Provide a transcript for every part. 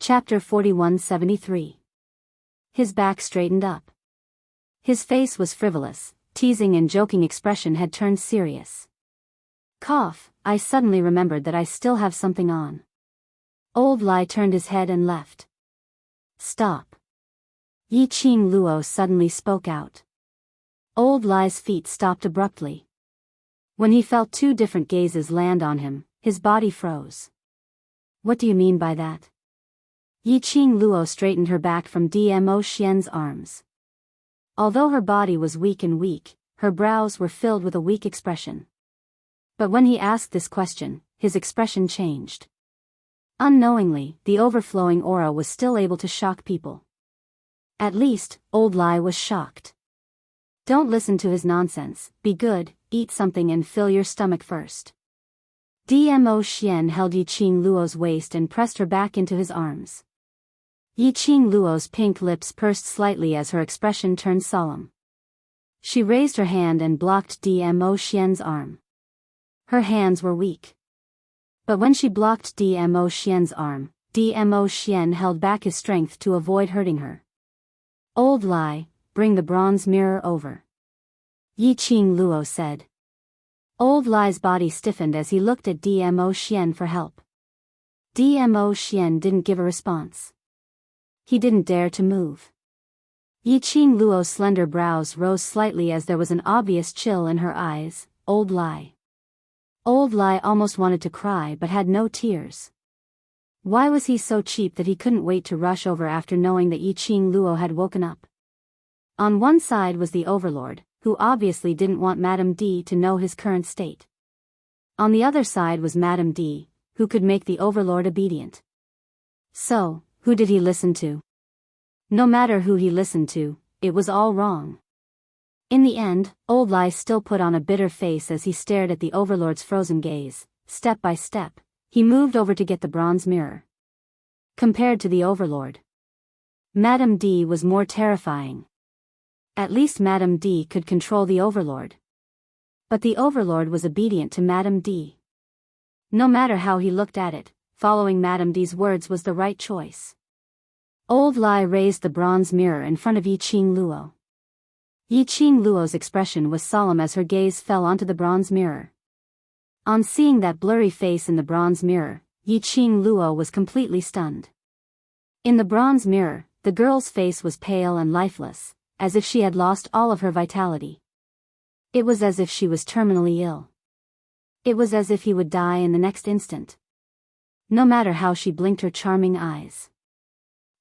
Chapter 4173. His back straightened up. His face was frivolous, teasing and joking expression had turned serious. Cough, I suddenly remembered that I still have something on. Old Lai turned his head and left. Stop. Yi Qing Luo suddenly spoke out. Old Lai's feet stopped abruptly. When he felt two different gazes land on him, his body froze. What do you mean by that? Yi Qing Luo straightened her back from Dmo Xian's arms. Although her body was weak, her brows were filled with a weak expression. But when he asked this question, his expression changed. Unknowingly, the overflowing aura was still able to shock people. At least, Old Lai was shocked. Don't listen to his nonsense, be good, eat something and fill your stomach first. Dmo Xian held Yi Qing Luo's waist and pressed her back into his arms. Yi Qing Luo's pink lips pursed slightly as her expression turned solemn. She raised her hand and blocked Dmo Xian's arm. Her hands were weak. But when she blocked Dmo Xian's arm, Dmo Xian held back his strength to avoid hurting her. Old Lai, bring the bronze mirror over. Yi Qing Luo said. Old Lai's body stiffened as he looked at Dmo Xian for help. Dmo Xian didn't give a response. He didn't dare to move. Yi Qing Luo's slender brows rose slightly as there was an obvious chill in her eyes. Old Lai. Old Lai almost wanted to cry but had no tears. Why was he so cheap that he couldn't wait to rush over after knowing that Yi Qing Luo had woken up? On one side was the overlord, who obviously didn't want Madame D to know his current state. On the other side was Madame D, who could make the overlord obedient. So, who did he listen to? No matter who he listened to, it was all wrong. In the end, Old Lai still put on a bitter face as he stared at the overlord's frozen gaze. Step by step, he moved over to get the bronze mirror. Compared to the overlord, Madame D was more terrifying. At least Madame D could control the overlord. But the overlord was obedient to Madame D. No matter how he looked at it, following Madame D's words was the right choice. Old Lai raised the bronze mirror in front of Yi Qing Luo. Yi Qing Luo's expression was solemn as her gaze fell onto the bronze mirror. On seeing that blurry face in the bronze mirror, Yi Qing Luo was completely stunned. In the bronze mirror, the girl's face was pale and lifeless, as if she had lost all of her vitality. It was as if she was terminally ill. It was as if he would die in the next instant. No matter how she blinked her charming eyes.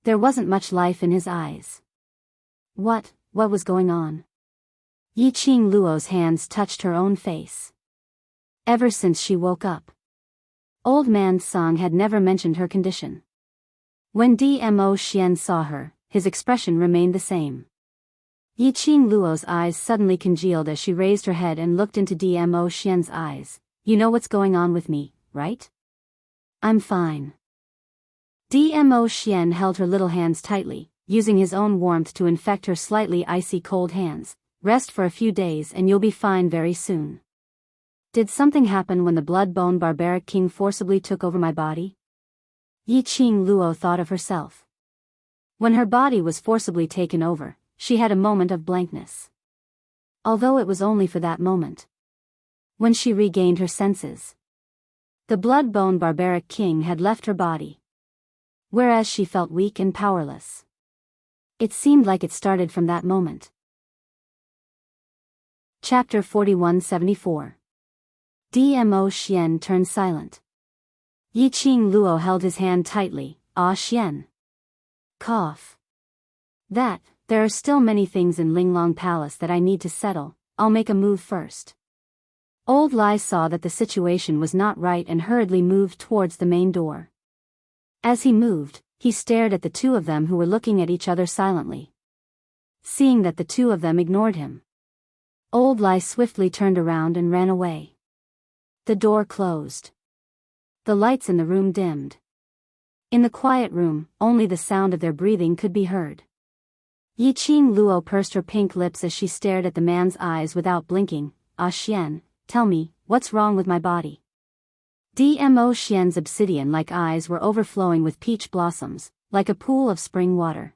There wasn't much life in his eyes. What was going on? Yi Qing Luo's hands touched her own face. Ever since she woke up, Old Man Song had never mentioned her condition. When Dmo Xian saw her, his expression remained the same. Yi Qing Luo's eyes suddenly congealed as she raised her head and looked into Dmo Xian's eyes. You know what's going on with me, right? I'm fine. Dmo Xian held her little hands tightly, using his own warmth to infect her slightly icy cold hands. Rest for a few days and you'll be fine very soon. Did something happen when the blood-bone barbaric king forcibly took over my body? Yi Qing Luo thought of herself. When her body was forcibly taken over, she had a moment of blankness. Although it was only for that moment. When she regained her senses, the blood-bone barbaric king had left her body. Whereas she felt weak and powerless. It seemed like it started from that moment. Chapter 4174. Dmo Xian turned silent. Yi Qing Luo held his hand tightly. Ah Xian. Cough. There are still many things in Linglong Palace that I need to settle. I'll make a move first. Old Lai saw that the situation was not right and hurriedly moved towards the main door. As he moved, he stared at the two of them who were looking at each other silently. Seeing that the two of them ignored him, Old Lai swiftly turned around and ran away. The door closed. The lights in the room dimmed. In the quiet room, only the sound of their breathing could be heard. Yi Qing Luo pursed her pink lips as she stared at the man's eyes without blinking. Ah Xian, tell me, what's wrong with my body? Dmo Xian's obsidian-like eyes were overflowing with peach blossoms. like a pool of spring water.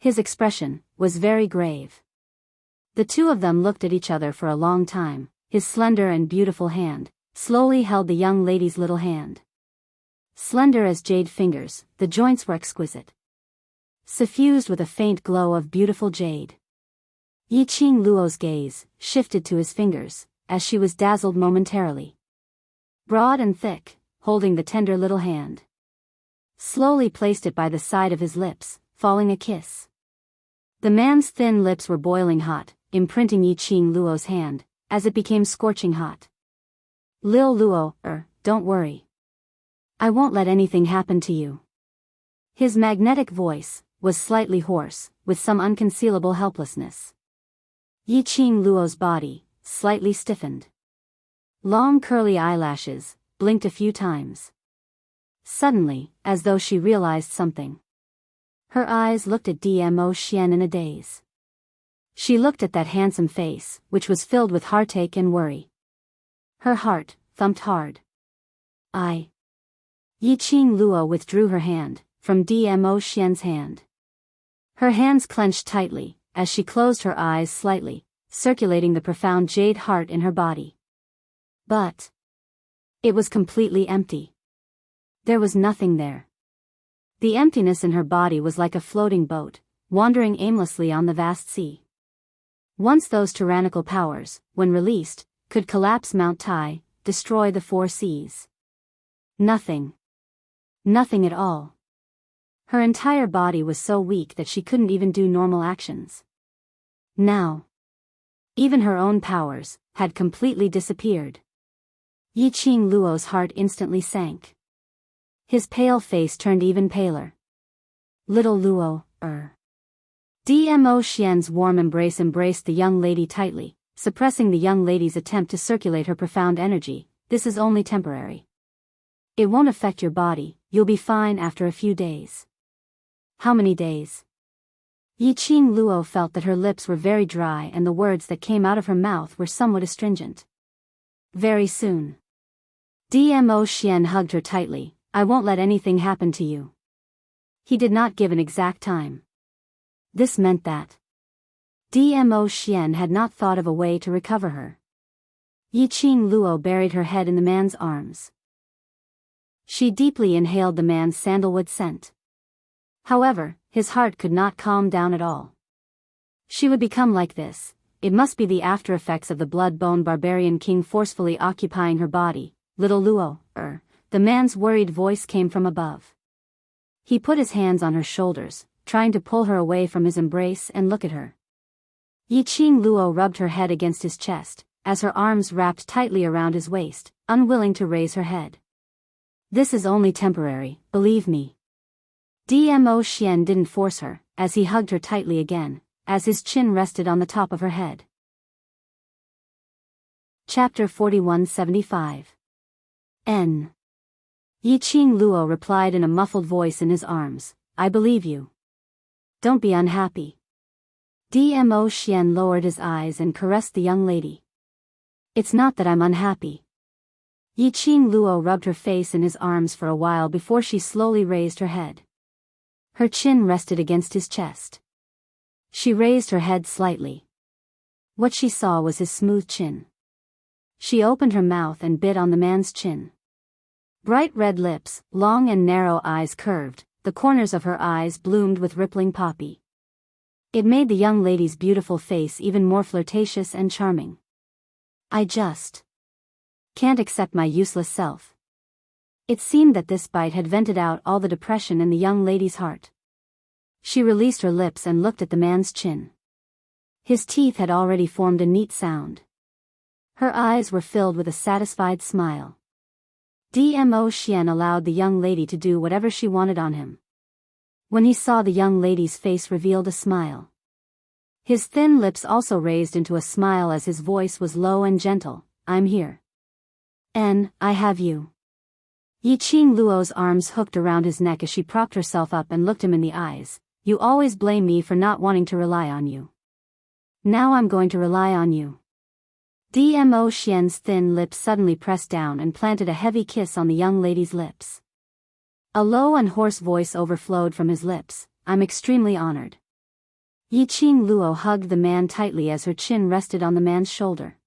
His expression was very grave. The two of them looked at each other for a long time. His slender and beautiful hand slowly held the young lady's little hand. Slender as jade fingers, the joints were exquisite, suffused with a faint glow of beautiful jade. Yiqing Luo's gaze shifted to his fingers, as she was dazzled momentarily. Broad and thick, holding the tender little hand. Slowly placed it by the side of his lips, falling a kiss. The man's thin lips were boiling hot, imprinting Yiqing Luo's hand, as it became scorching hot. Lil Luo, don't worry. I won't let anything happen to you. His magnetic voice was slightly hoarse, with some unconcealable helplessness. Yiqing Luo's body slightly stiffened. Long curly eyelashes blinked a few times. Suddenly, as though she realized something, her eyes looked at Dmo Xian in a daze. She looked at that handsome face, which was filled with heartache and worry. Her heart thumped hard. Yiqing Luo withdrew her hand from Dmo Xian's hand. Her hands clenched tightly, as she closed her eyes slightly, circulating the profound jade heart in her body. But it was completely empty. There was nothing there. The emptiness in her body was like a floating boat, wandering aimlessly on the vast sea. Once those tyrannical powers, when released, could collapse Mount Tai, destroy the four seas. Nothing. Nothing at all. Her entire body was so weak that she couldn't even do normal actions. Now, even her own powers had completely disappeared. Yiqing Luo's heart instantly sank. His pale face turned even paler. Little Luo, Dmo Xian's warm embrace embraced the young lady tightly, suppressing the young lady's attempt to circulate her profound energy. This is only temporary. It won't affect your body, you'll be fine after a few days. How many days? Yiqing Luo felt that her lips were very dry and the words that came out of her mouth were somewhat astringent. Very soon. Dmo Xian hugged her tightly. I won't let anything happen to you. He did not give an exact time. This meant that Dmo Xian had not thought of a way to recover her. Yiqing Luo buried her head in the man's arms. She deeply inhaled the man's sandalwood scent. However, his heart could not calm down at all. She would become like this. It must be the after effects of the blood-bone barbarian king forcefully occupying her body. Little Luo, the man's worried voice came from above. He put his hands on her shoulders, trying to pull her away from his embrace and look at her. Yiqing Luo rubbed her head against his chest, as her arms wrapped tightly around his waist, unwilling to raise her head. This is only temporary, believe me. Dmo Xian didn't force her, as he hugged her tightly again, as his chin rested on the top of her head. Chapter 4175. N. Yiqing Luo replied in a muffled voice in his arms, I believe you. Don't be unhappy. Dmo Xian lowered his eyes and caressed the young lady. It's not that I'm unhappy. Yiqing Luo rubbed her face in his arms for a while before she slowly raised her head. Her chin rested against his chest. She raised her head slightly. What she saw was his smooth chin. She opened her mouth and bit on the man's chin. Bright red lips, long and narrow eyes curved, the corners of her eyes bloomed with rippling poppy. It made the young lady's beautiful face even more flirtatious and charming. I just can't accept my useless self. It seemed that this bite had vented out all the depression in the young lady's heart. She released her lips and looked at the man's chin. His teeth had already formed a neat sound. Her eyes were filled with a satisfied smile. Dmo Xian allowed the young lady to do whatever she wanted on him. When he saw the young lady's face revealed a smile. His thin lips also raised into a smile as his voice was low and gentle. I'm here. I have you. Yiqing Luo's arms hooked around his neck as she propped herself up and looked him in the eyes. You always blame me for not wanting to rely on you. Now I'm going to rely on you. Dmo Xian's thin lips suddenly pressed down and planted a heavy kiss on the young lady's lips. A low and hoarse voice overflowed from his lips. I'm extremely honored. Yiqing Luo hugged the man tightly as her chin rested on the man's shoulder.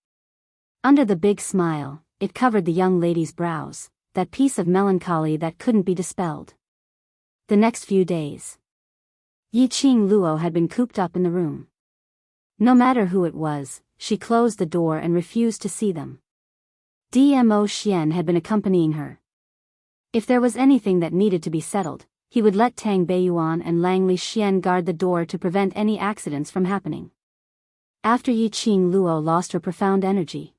Under the big smile, it covered the young lady's brows, that piece of melancholy that couldn't be dispelled. The next few days, Yiqing Luo had been cooped up in the room. No matter who it was, she closed the door and refused to see them. Dmo Xian had been accompanying her. If there was anything that needed to be settled, he would let Tang Beiyuan and Langley Xian guard the door to prevent any accidents from happening. After Yiqing Luo lost her profound energy,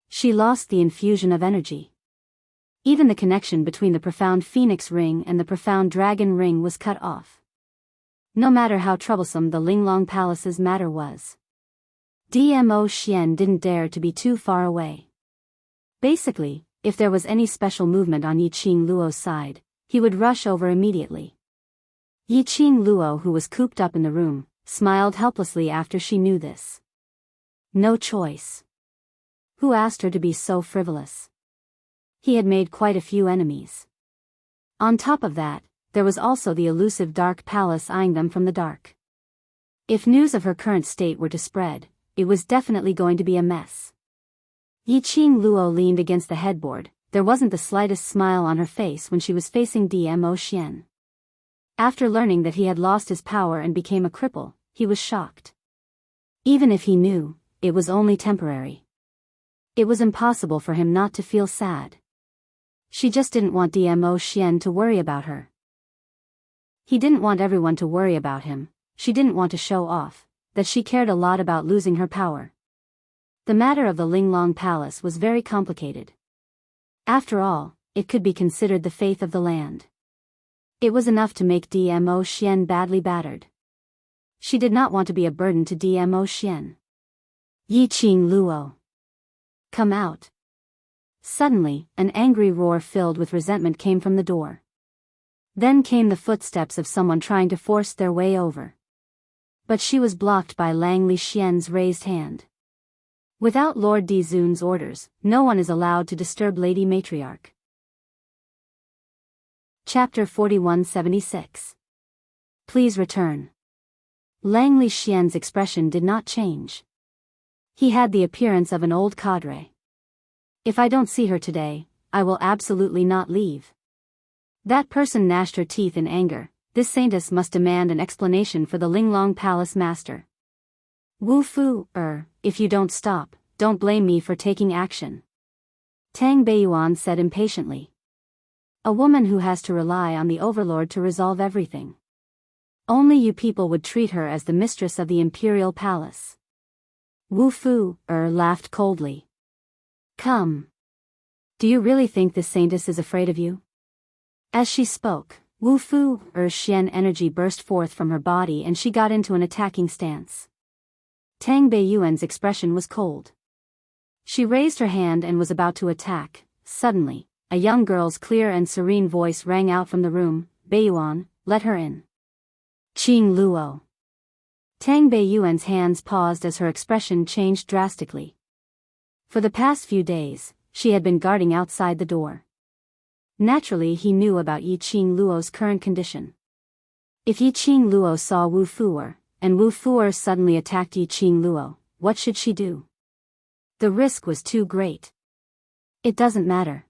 she lost the infusion of energy. Even the connection between the profound phoenix ring and the profound dragon ring was cut off. No matter how troublesome the Linglong Palace's matter was, Dmo Xian didn't dare to be too far away. Basically, if there was any special movement on Yiqing Luo's side, he would rush over immediately. Yiqing Luo, who was cooped up in the room, smiled helplessly after she knew this. No choice. Who asked her to be so frivolous? He had made quite a few enemies. On top of that, there was also the elusive Dark Palace eyeing them from the dark. If news of her current state were to spread, it was definitely going to be a mess. Yiqing Luo leaned against the headboard. There wasn't the slightest smile on her face when she was facing Dmo Xian. After learning that he had lost his power and became a cripple, he was shocked. Even if he knew, it was only temporary. It was impossible for him not to feel sad. She just didn't want Dmo Xian to worry about her. He didn't want everyone to worry about him. She didn't want to show off that she cared a lot about losing her power. The matter of the Linglong Palace was very complicated. After all, it could be considered the faith of the land. It was enough to make Dmo Xian badly battered. She did not want to be a burden to Dmo Xian. Yiqing Luo, come out. Suddenly, an angry roar filled with resentment came from the door. Then came the footsteps of someone trying to force their way over. But she was blocked by Langley Xian's raised hand. Without Lord Dizun's orders, no one is allowed to disturb Lady Matriarch. Chapter 4176. Please return. Langley Xian's expression did not change. He had the appearance of an old cadre. If I don't see her today, I will absolutely not leave. That person gnashed her teeth in anger. This saintess must demand an explanation for the Linglong Palace master. Wu Fu, if you don't stop, don't blame me for taking action. Tang Beiyuan said impatiently. A woman who has to rely on the overlord to resolve everything. Only you people would treat her as the mistress of the imperial palace. Wu Fu, laughed coldly. Come. Do you really think this saintess is afraid of you? As she spoke, Wu Fu, Xian energy burst forth from her body and she got into an attacking stance. Tang Beiyuan's expression was cold. She raised her hand and was about to attack. Suddenly, a young girl's clear and serene voice rang out from the room. Beiyuan, let her in. Qing Luo. Tang Beiyuan's hands paused as her expression changed drastically. For the past few days, she had been guarding outside the door. Naturally, he knew about Yiqing Luo's current condition. If Yiqing Luo saw Wu Fuer, and Wu Fuer suddenly attacked Yiqing Luo, what should she do? The risk was too great. It doesn't matter.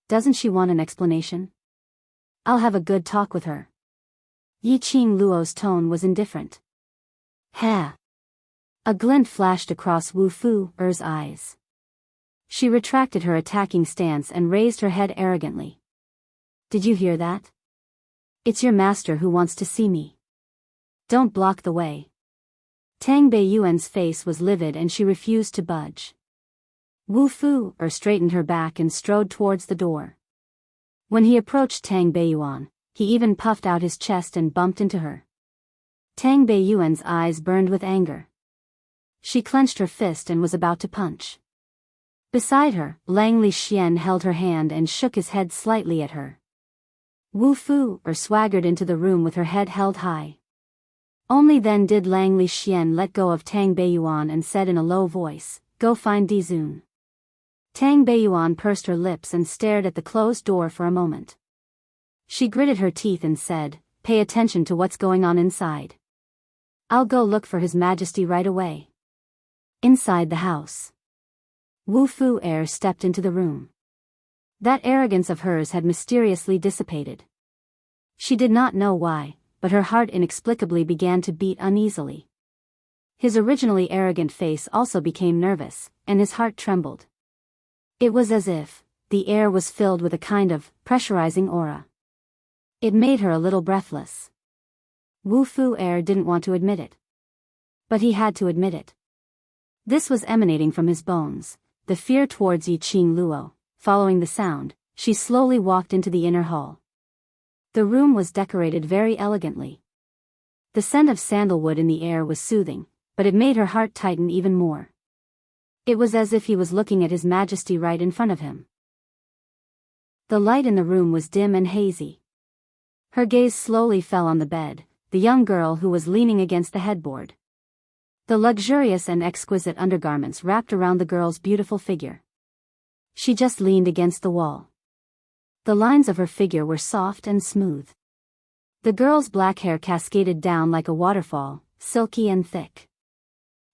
Doesn't she want an explanation? I'll have a good talk with her. Yiqing Luo's tone was indifferent. Ha! A glint flashed across Wu Fuer's eyes. She retracted her attacking stance and raised her head arrogantly. Did you hear that? It's your master who wants to see me. Don't block the way. Tang Beiyuan's face was livid and she refused to budge. Wu Fu straightened her back and strode towards the door. When he approached Tang Beiyuan, he even puffed out his chest and bumped into her. Tang Beiyuan's eyes burned with anger. She clenched her fist and was about to punch. Beside her, Langley Xian held her hand and shook his head slightly at her. Wu Fu swaggered into the room with her head held high. Only then did Langley Xian let go of Tang Beiyuan and said in a low voice, "Go find Dizun." Tang Beiyuan pursed her lips and stared at the closed door for a moment. She gritted her teeth and said, "Pay attention to what's going on inside. I'll go look for His Majesty right away." Inside the house, Wu Fu Air stepped into the room. That arrogance of hers had mysteriously dissipated. She did not know why, but her heart inexplicably began to beat uneasily. His originally arrogant face also became nervous, and his heart trembled. It was as if the air was filled with a kind of pressurizing aura. It made her a little breathless. Wu Fu Air didn't want to admit it. But he had to admit it. This was emanating from his bones, the fear towards Yi Qing Luo. Following the sound, she slowly walked into the inner hall. The room was decorated very elegantly. The scent of sandalwood in the air was soothing, but it made her heart tighten even more. It was as if he was looking at His Majesty right in front of him. The light in the room was dim and hazy. Her gaze slowly fell on the bed, the young girl who was leaning against the headboard. The luxurious and exquisite undergarments wrapped around the girl's beautiful figure. She just leaned against the wall. The lines of her figure were soft and smooth. The girl's black hair cascaded down like a waterfall, silky and thick.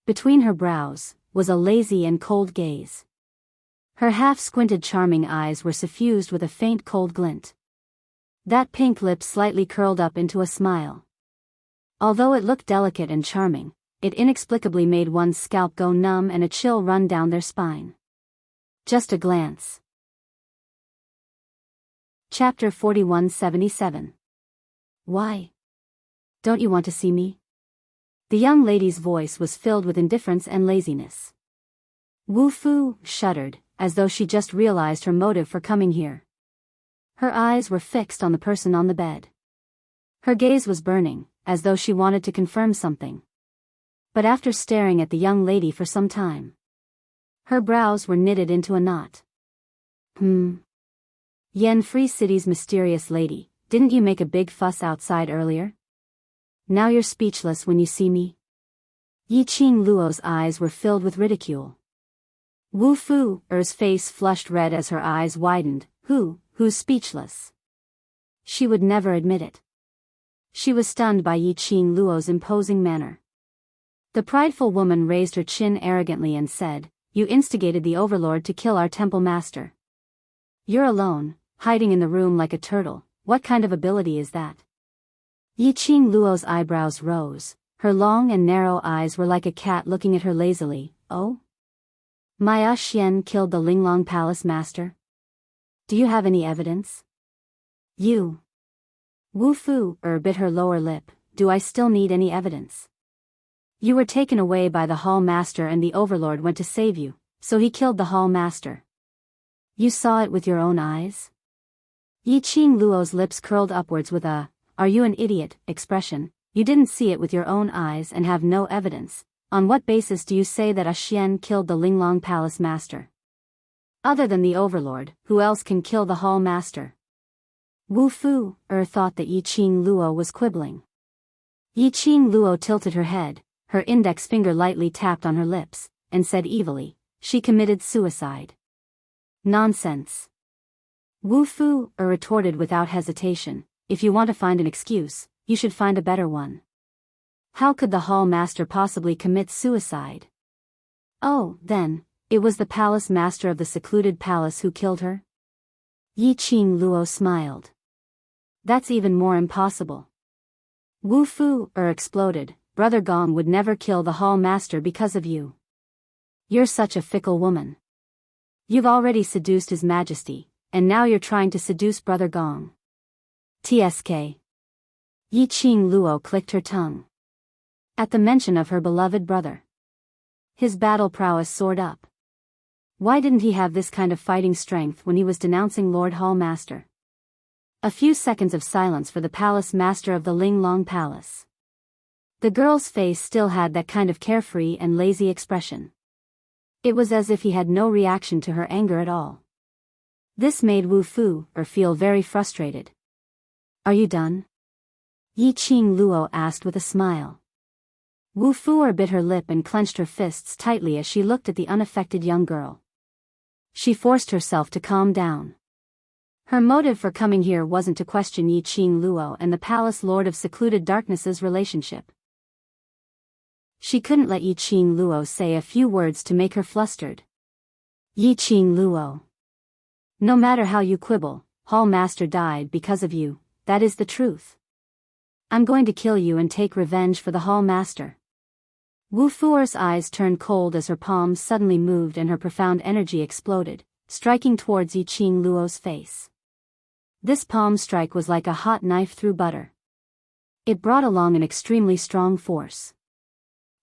Between her brows was a lazy and cold gaze. Her half-squinted charming eyes were suffused with a faint cold glint. That pink lip slightly curled up into a smile. Although it looked delicate and charming, it inexplicably made one's scalp go numb and a chill run down their spine. Just a glance. Chapter 4177. Why? Don't you want to see me? The young lady's voice was filled with indifference and laziness. Wu Fu shuddered, as though she just realized her motive for coming here. Her eyes were fixed on the person on the bed. Her gaze was burning, as though she wanted to confirm something. But after staring at the young lady for some time, her brows were knitted into a knot. Yen Free City's mysterious lady, didn't you make a big fuss outside earlier? Now you're speechless when you see me? Yi Qing Luo's eyes were filled with ridicule. Wu Fu Er's face flushed red as her eyes widened. Who's speechless? She would never admit it. She was stunned by Yi Qing Luo's imposing manner. The prideful woman raised her chin arrogantly and said, "You instigated the overlord to kill our temple master. You're alone, hiding in the room like a turtle. What kind of ability is that?" Yi Qing Luo's eyebrows rose. Her long and narrow eyes were like a cat looking at her lazily. "Oh? My Xian killed the Linglong Palace master? Do you have any evidence?" "You." Wu Fu bit her lower lip. "Do I still need any evidence? You were taken away by the hall master and the overlord went to save you, so he killed the hall master. You saw it with your own eyes?" Yi Qing Luo's lips curled upwards with a, "Are you an idiot?" expression. "You didn't see it with your own eyes and have no evidence. On what basis do you say that Xian killed the Linglong Palace master? Other than the overlord, who else can kill the hall master?" Wu Fu thought that Yi Qing Luo was quibbling. Yi Qing Luo tilted her head, her index finger lightly tapped on her lips, and said evilly, "She committed suicide." "Nonsense." Wu Fu retorted without hesitation, "If you want to find an excuse, you should find a better one. How could the hall master possibly commit suicide?" "Oh, then, it was the palace master of the secluded palace who killed her?" Yi Qing Luo smiled. "That's even more impossible." Wu Fu exploded. "Brother Gong would never kill the hall master because of you. You're such a fickle woman. You've already seduced His Majesty, and now you're trying to seduce Brother Gong. TSK. Yi Qing Luo clicked her tongue. At the mention of her beloved brother, his battle prowess soared up. Why didn't he have this kind of fighting strength when he was denouncing Lord Hall Master? A few seconds of silence for the palace master of the Linglong Palace. The girl's face still had that kind of carefree and lazy expression. It was as if he had no reaction to her anger at all. This made Wu Fu feel very frustrated. "Are you done?" Yi Qing Luo asked with a smile. Wu Fu bit her lip and clenched her fists tightly as she looked at the unaffected young girl. She forced herself to calm down. Her motive for coming here wasn't to question Yi Qing Luo and the Palace Lord of Secluded Darkness's relationship. She couldn't let Yi Qing Luo say a few words to make her flustered. Yi Qing Luo. No matter how you quibble, Hall Master died because of you, that is the truth. I'm going to kill you and take revenge for the Hall Master. Wu Fuer's eyes turned cold as her palms suddenly moved and her profound energy exploded, striking towards Yi Qing Luo's face. This palm strike was like a hot knife through butter. It brought along an extremely strong force.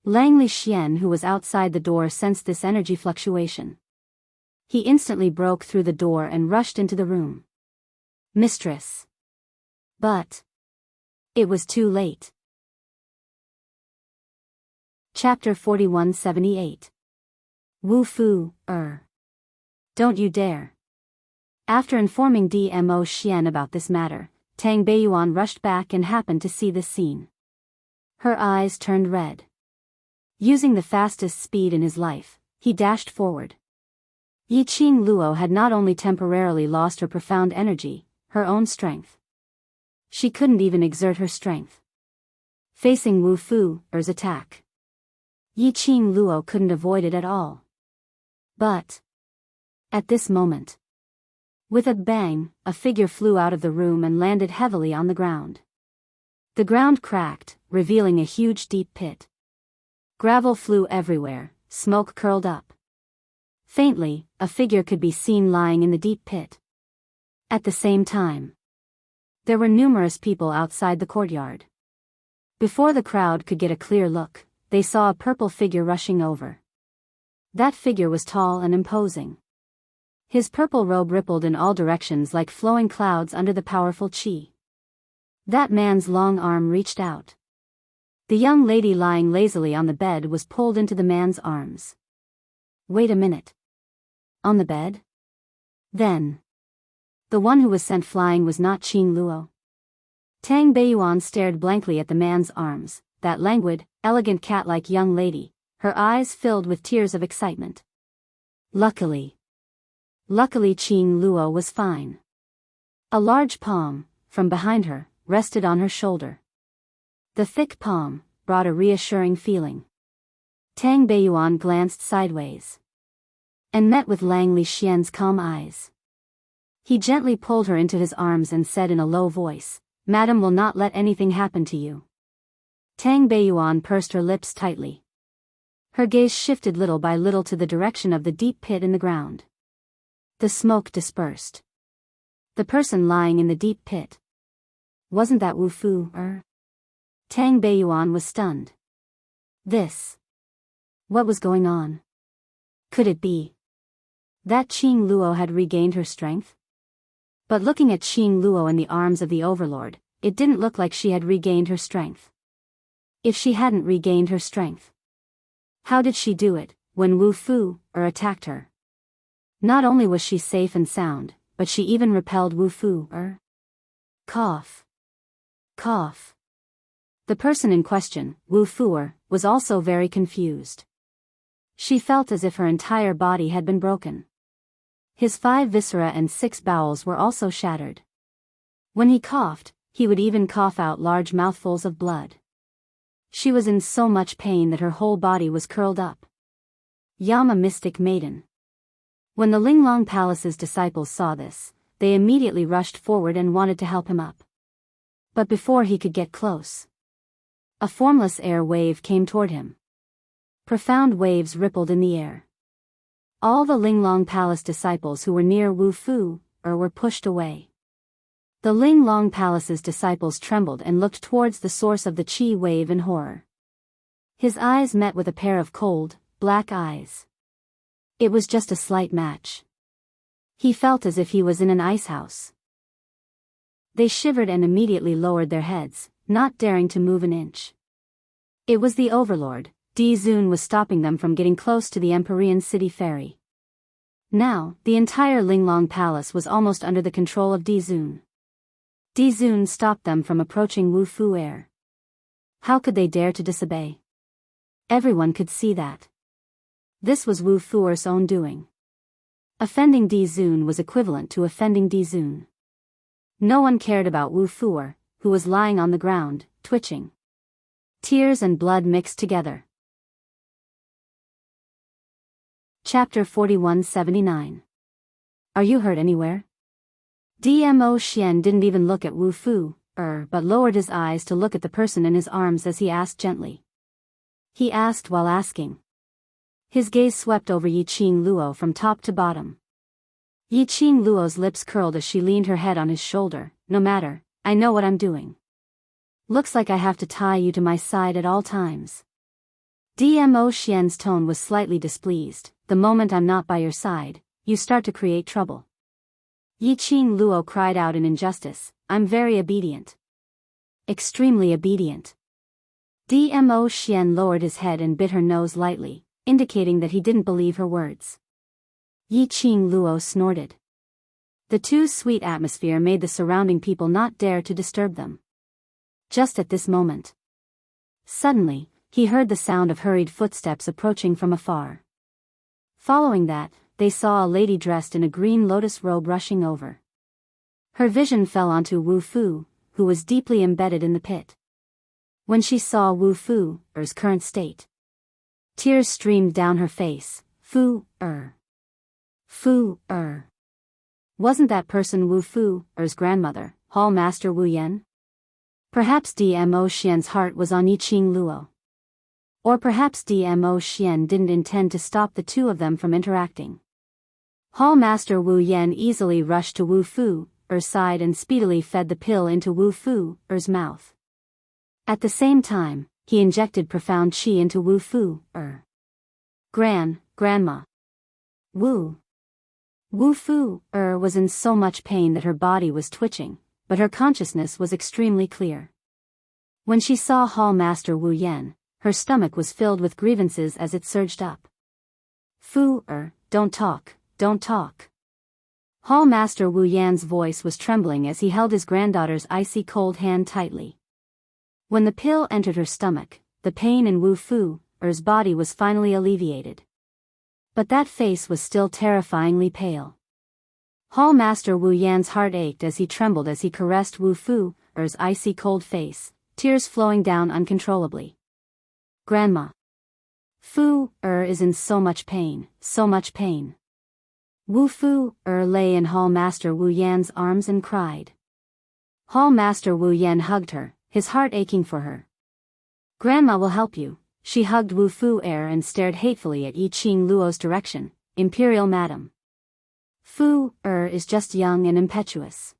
Langley Xian, who was outside the door, sensed this energy fluctuation. He instantly broke through the door and rushed into the room. Mistress. But it was too late. Chapter 4178. Wu Fu, Don't you dare. After informing DMO Xian about this matter, Tang Beiyuan rushed back and happened to see this scene. Her eyes turned red. Using the fastest speed in his life, he dashed forward. Yi Qing Luo had not only temporarily lost her profound energy, her own strength. She couldn't even exert her strength. Facing Wu Fu's attack, Yi Qing Luo couldn't avoid it at all. But at this moment, with a bang, a figure flew out of the room and landed heavily on the ground. The ground cracked, revealing a huge deep pit. Gravel flew everywhere, smoke curled up. Faintly, a figure could be seen lying in the deep pit. At the same time, there were numerous people outside the courtyard. Before the crowd could get a clear look, they saw a purple figure rushing over. That figure was tall and imposing. His purple robe rippled in all directions like flowing clouds under the powerful qi. That man's long arm reached out. The young lady lying lazily on the bed was pulled into the man's arms. Wait a minute. On the bed? Then the one who was sent flying was not Qing Luo. Tang Beiyuan stared blankly at the man's arms, that languid, elegant cat-like young lady, her eyes filled with tears of excitement. Luckily Qing Luo was fine. A large palm, from behind her, rested on her shoulder. The thick palm brought a reassuring feeling. Tang Beiyuan glanced sideways and met with Langley Xian's calm eyes. He gently pulled her into his arms and said in a low voice, "Madam will not let anything happen to you." Tang Beiyuan pursed her lips tightly. Her gaze shifted little by little to the direction of the deep pit in the ground. The smoke dispersed. The person lying in the deep pit. Wasn't that Wu Fu? Tang Beiyuan was stunned. What was going on? Could it be that Qing Luo had regained her strength? But looking at Qing Luo in the arms of the Overlord, it didn't look like she had regained her strength. If she hadn't regained her strength, how did she do it when Wu Fu attacked her? Not only was she safe and sound, but she even repelled Wu Fu. Cough. Cough. The person in question, Wu Fu, was also very confused. She felt as if her entire body had been broken. His 5 viscera and 6 bowels were also shattered. When he coughed, he would even cough out large mouthfuls of blood. She was in so much pain that her whole body was curled up. Yama Mystic Maiden. When the Linglong Palace's disciples saw this, they immediately rushed forward and wanted to help him up. But before he could get close, a formless air wave came toward him. Profound waves rippled in the air. All the Linglong Palace disciples who were near Wu Fu were pushed away. The Linglong Palace's disciples trembled and looked towards the source of the qi wave in horror. His eyes met with a pair of cold, black eyes. It was just a slight match. He felt as if he was in an ice house. They shivered and immediately lowered their heads, not daring to move an inch. It was the Overlord. Di Zun was stopping them from getting close to the Empyrean City Ferry. Now, the entire Linglong Palace was almost under the control of Di Zun. Di Zun stopped them from approaching Wu Fu Air. How could they dare to disobey? Everyone could see that. This was Wu Fu's own doing. Offending Di Zun was equivalent to offending Di Zun. No one cared about Wu Fuer, who was lying on the ground, twitching. Tears and blood mixed together. Chapter 4179. Are you hurt anywhere? Dmo Xian didn't even look at Wu Fuer, but lowered his eyes to look at the person in his arms as he asked gently. He asked while asking. His gaze swept over Yiqing Luo from top to bottom. Yiqing Luo's lips curled as she leaned her head on his shoulder. No matter, I know what I'm doing. Looks like I have to tie you to my side at all times. Dmo Xian's tone was slightly displeased. The moment I'm not by your side, you start to create trouble. Yiqing Luo cried out in injustice. I'm very obedient. Extremely obedient. Dmo Xian lowered his head and bit her nose lightly, indicating that he didn't believe her words. Yiqing Luo snorted. The too sweet atmosphere made the surrounding people not dare to disturb them. Just at this moment. Suddenly, he heard the sound of hurried footsteps approaching from afar. Following that, they saw a lady dressed in a green lotus robe rushing over. Her vision fell onto Wu Fu, who was deeply embedded in the pit. When she saw Wu Fuer's current state, tears streamed down her face. Fuer. Wasn't that person Wu Fuer's grandmother, Hall Master Wu Yan? Perhaps Dmo Xian's heart was on Yiqing Luo. Or perhaps Dmo Xian didn't intend to stop the two of them from interacting. Hall Master Wu Yan easily rushed to Wu Fuer's side and speedily fed the pill into Wu Fuer's mouth. At the same time, he injected profound qi into Wu Fuer. Grandma. Wu Fuer was in so much pain that her body was twitching, but her consciousness was extremely clear. When she saw Hall Master Wu Yan, her stomach was filled with grievances as it surged up. Fuer, don't talk. Hall Master Wu Yan's voice was trembling as he held his granddaughter's icy cold hand tightly. When the pill entered her stomach, the pain in Wu Fuer's body was finally alleviated. But that face was still terrifyingly pale. Hall Master Wu Yan's heart ached as he trembled as he caressed Wu Fuer's icy cold face, tears flowing down uncontrollably. Grandma. Fuer is in so much pain. Wu Fuer lay in Hall Master Wu Yan's arms and cried. Hall Master Wu Yan hugged her, his heart aching for her. Grandma will help you. She hugged Wu Fuer and stared hatefully at Yiqing Luo's direction. Imperial Madam. Fuer is just young and impetuous.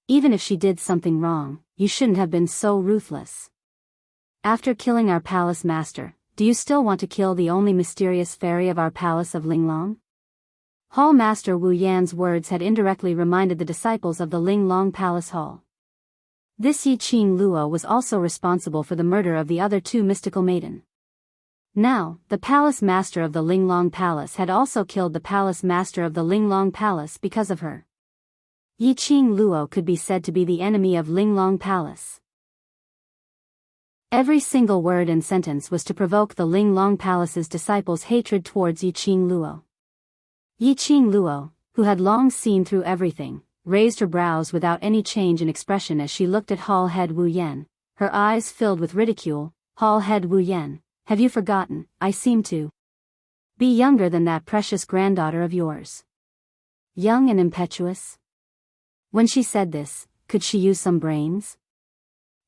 Even if she did something wrong, you shouldn't have been so ruthless. After killing our palace master, do you still want to kill the only mysterious fairy of our palace of Linglong? Hall Master Wu Yan's words had indirectly reminded the disciples of the Linglong Palace Hall. This Yiqing Luo was also responsible for the murder of the other two mystical maiden. Now, the palace master of the Linglong Palace had also killed the palace master of the Linglong Palace because of her. Yiqing Luo could be said to be the enemy of Linglong Palace. Every single word and sentence was to provoke the Linglong Palace's disciples' hatred towards Yiqing Luo. Yiqing Luo, who had long seen through everything, raised her brows without any change in expression as she looked at Hall Head Wu Yan, her eyes filled with ridicule. Hall Head Wu Yan, have you forgotten, I seem to be younger than that precious granddaughter of yours. Young and impetuous? When she said this, could she use some brains?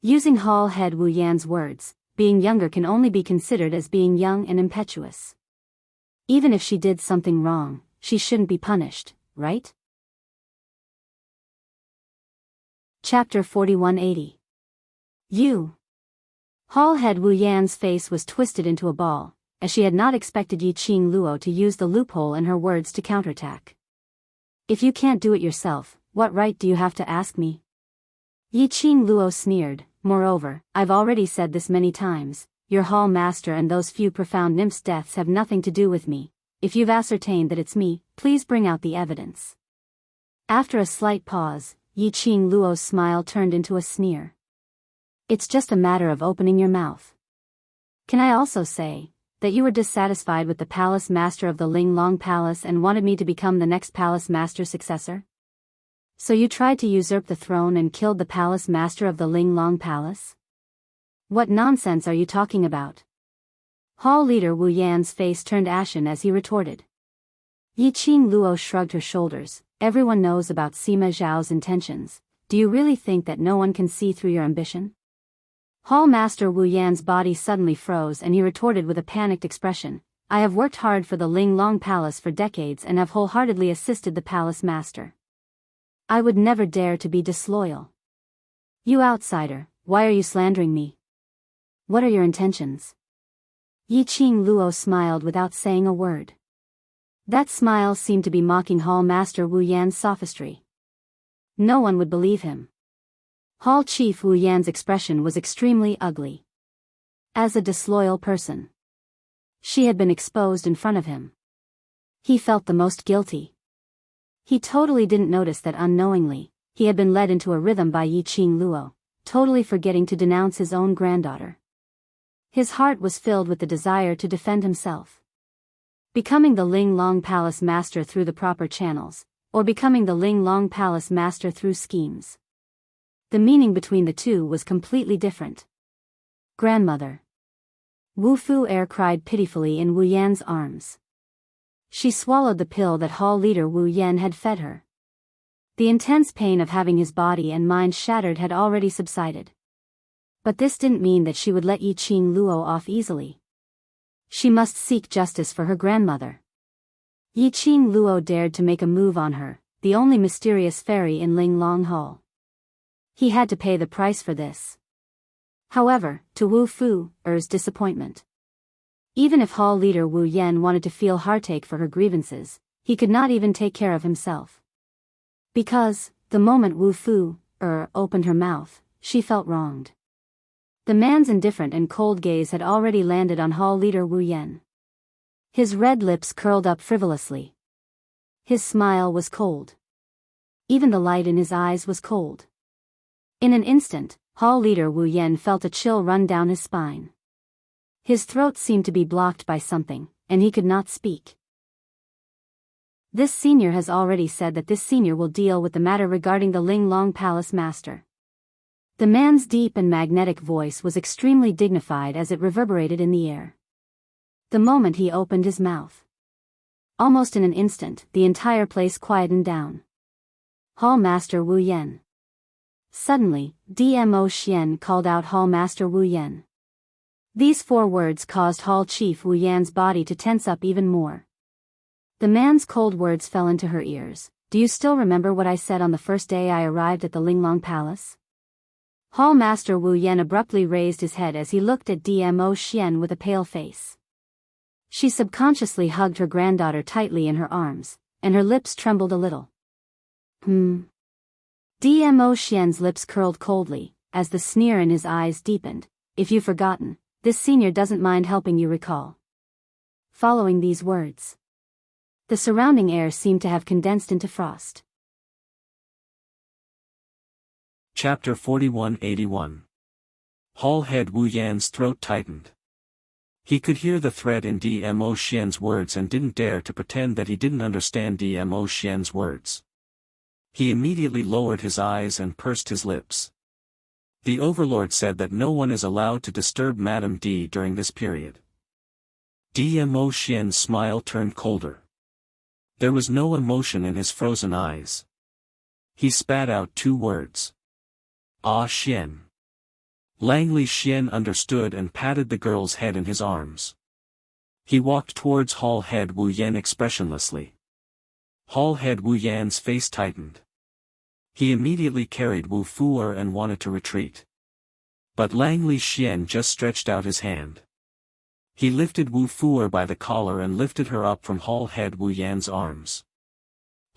Using Hall Head Wu Yan's words, being younger can only be considered as being young and impetuous. Even if she did something wrong, she shouldn't be punished, right? Chapter 4180. You. Hall Head Wu Yan's face was twisted into a ball, as she had not expected Yiqing Luo to use the loophole in her words to counterattack. If you can't do it yourself, what right do you have to ask me? Yiqing Luo sneered. Moreover, I've already said this many times, your hall master and those few profound nymphs' deaths have nothing to do with me. If you've ascertained that it's me, please bring out the evidence. After a slight pause, Yiqing Luo's smile turned into a sneer. It's just a matter of opening your mouth. Can I also say that you were dissatisfied with the palace master of the Linglong Palace and wanted me to become the next palace master's successor? So you tried to usurp the throne and killed the palace master of the Ling Long Palace? What nonsense are you talking about? Hall leader Wu Yan's face turned ashen as he retorted. Yi Qing Luo shrugged her shoulders. Everyone knows about Sima Zhao's intentions. Do you really think that no one can see through your ambition? Hall Master Wu Yan's body suddenly froze and he retorted with a panicked expression. I have worked hard for the Ling Long Palace for decades and have wholeheartedly assisted the palace master. I would never dare to be disloyal. You outsider, why are you slandering me? What are your intentions? Yi Qing Luo smiled without saying a word. That smile seemed to be mocking Hall Master Wu Yan's sophistry. No one would believe him. Hall Chief Wu Yan's expression was extremely ugly. As a disloyal person, she had been exposed in front of him. He felt the most guilty. He totally didn't notice that unknowingly, he had been led into a rhythm by Yi Qing Luo, totally forgetting to denounce his own granddaughter. His heart was filled with the desire to defend himself. Becoming the Ling Long Palace master through the proper channels, or becoming the Ling Long Palace master through schemes. The meaning between the two was completely different. Grandmother. Wu Fu Er cried pitifully in Wu Yan's arms. She swallowed the pill that Hall leader Wu Yan had fed her. The intense pain of having his body and mind shattered had already subsided. But this didn't mean that she would let Yi Qing Luo off easily. She must seek justice for her grandmother. Yi Qing Luo dared to make a move on her, the only mysterious fairy in Ling Long Hall. He had to pay the price for this. However, to Wu Fu Er's disappointment, even if Hall leader Wu Yan wanted to feel heartache for her grievances, he could not even take care of himself. Because, the moment Wu Fu Er opened her mouth, she felt wronged. The man's indifferent and cold gaze had already landed on Hall leader Wu Yan. His red lips curled up frivolously. His smile was cold. Even the light in his eyes was cold. In an instant, Hall leader Wu Yan felt a chill run down his spine. His throat seemed to be blocked by something, and he could not speak. This senior has already said that this senior will deal with the matter regarding the Ling Long Palace master. The man's deep and magnetic voice was extremely dignified as it reverberated in the air. The moment he opened his mouth, almost in an instant, the entire place quietened down. Hall Master Wu Yan. Suddenly, DMO Xian called out Hall Master Wu Yan. These 4 words caused Hall Chief Wu Yan's body to tense up even more. The man's cold words fell into her ears. Do you still remember what I said on the first day I arrived at the Linglong Palace? Hall Master Wu Yan abruptly raised his head as he looked at DMO Xian with a pale face. She subconsciously hugged her granddaughter tightly in her arms, and her lips trembled a little. DMO Xian's lips curled coldly, as the sneer in his eyes deepened. If you've forgotten, this senior doesn't mind helping you recall. Following these words, the surrounding air seemed to have condensed into frost. Chapter 4181. Hall head Wu Yan's throat tightened. He could hear the threat in DMO Xian's words and didn't dare to pretend that he didn't understand DMO Xian's words. He immediately lowered his eyes and pursed his lips. The overlord said that no one is allowed to disturb Madame D during this period. DMO Xian's smile turned colder. There was no emotion in his frozen eyes. He spat out 2 words. Ah Xian. Langley Xian understood and patted the girl's head in his arms. He walked towards Hall head Wu Yan expressionlessly. Hall head Wu Yan's face tightened. He immediately carried Wu Fuer and wanted to retreat. But Langley Xian just stretched out his hand. He lifted Wu Fuer by the collar and lifted her up from Hall head Wu Yan's arms.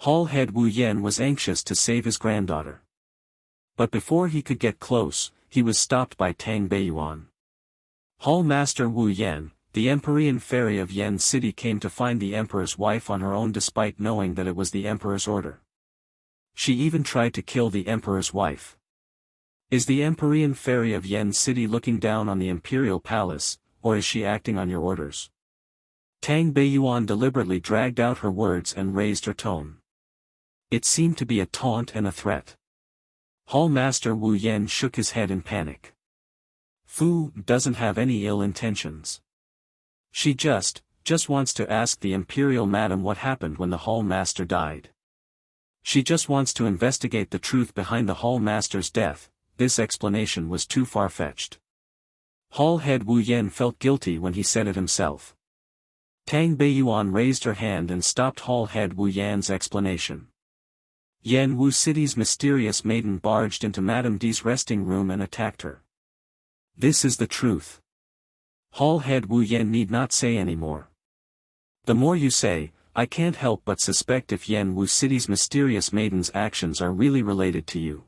Hall head Wu Yan was anxious to save his granddaughter. But before he could get close, he was stopped by Tang Beiyuan. Hall Master Wu Yan, the Empyrean fairy of Yan City, came to find the Emperor's wife on her own despite knowing that it was the Emperor's order. She even tried to kill the Emperor's wife. Is the Empyrean fairy of Yan City looking down on the Imperial Palace, or is she acting on your orders? Tang Beiyuan deliberately dragged out her words and raised her tone. It seemed to be a taunt and a threat. Hall Master Wu Yan shook his head in panic. Fu doesn't have any ill intentions. She just wants to ask the Imperial Madam what happened when the Hall Master died. She just wants to investigate the truth behind the Hall Master's death. This explanation was too far-fetched. Hall Head Wu Yan felt guilty when he said it himself. Tang Beiyuan raised her hand and stopped Hall Head Wu Yan's explanation. Yan Wu City's mysterious maiden barged into Madame D's resting room and attacked her. This is the truth. Hall Head Wu Yan need not say any more. The more you say, I can't help but suspect if Yan Wu City's mysterious maiden's actions are really related to you.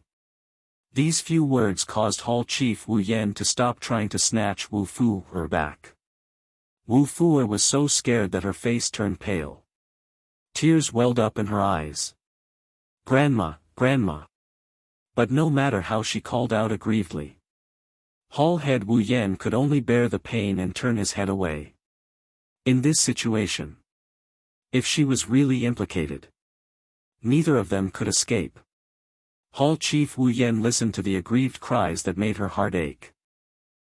These few words caused Hall Chief Wu Yan to stop trying to snatch Wu Fu-er back. Wu Fu-er was so scared that her face turned pale. Tears welled up in her eyes. Grandma, Grandma. But no matter how she called out aggrievedly, Hall Head Wu Yan could only bear the pain and turn his head away. In this situation, if she was really implicated, neither of them could escape. Hall Chief Wu Yan listened to the aggrieved cries that made her heart ache.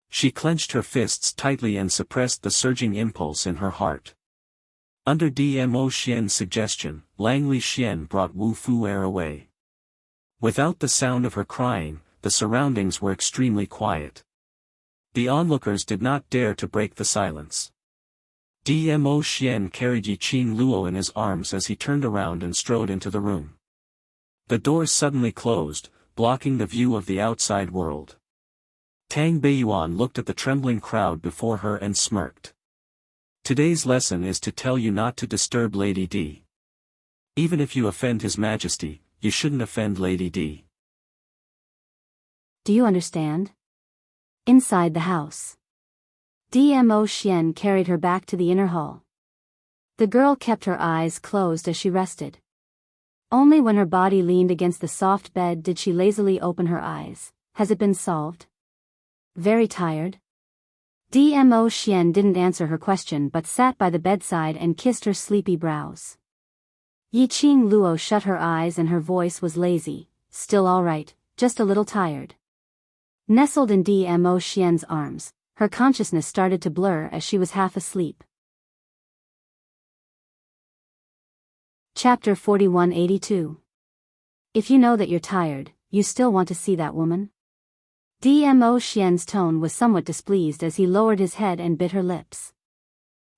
She clenched her fists tightly and suppressed the surging impulse in her heart. Under Dmo Xian's suggestion, Langley Xian brought Wu Fu-er away. Without the sound of her crying, the surroundings were extremely quiet. The onlookers did not dare to break the silence. Dmo Xian carried Yiqing Luo in his arms as he turned around and strode into the room. The door suddenly closed, blocking the view of the outside world. Tang Beiyuan looked at the trembling crowd before her and smirked. Today's lesson is to tell you not to disturb Lady D. Even if you offend His Majesty, you shouldn't offend Lady D. Do you understand? Inside the house, Dmo Xian carried her back to the inner hall. The girl kept her eyes closed as she rested. Only when her body leaned against the soft bed did she lazily open her eyes. Has it been solved? Very tired? Dmo Xian didn't answer her question but sat by the bedside and kissed her sleepy brows. Yiqing Luo shut her eyes and her voice was lazy. Still all right, just a little tired. Nestled in Dmo Xian's arms, her consciousness started to blur as she was half asleep. Chapter 4182. If you know that you're tired, you still want to see that woman? Dmo Xian's tone was somewhat displeased as he lowered his head and bit her lips.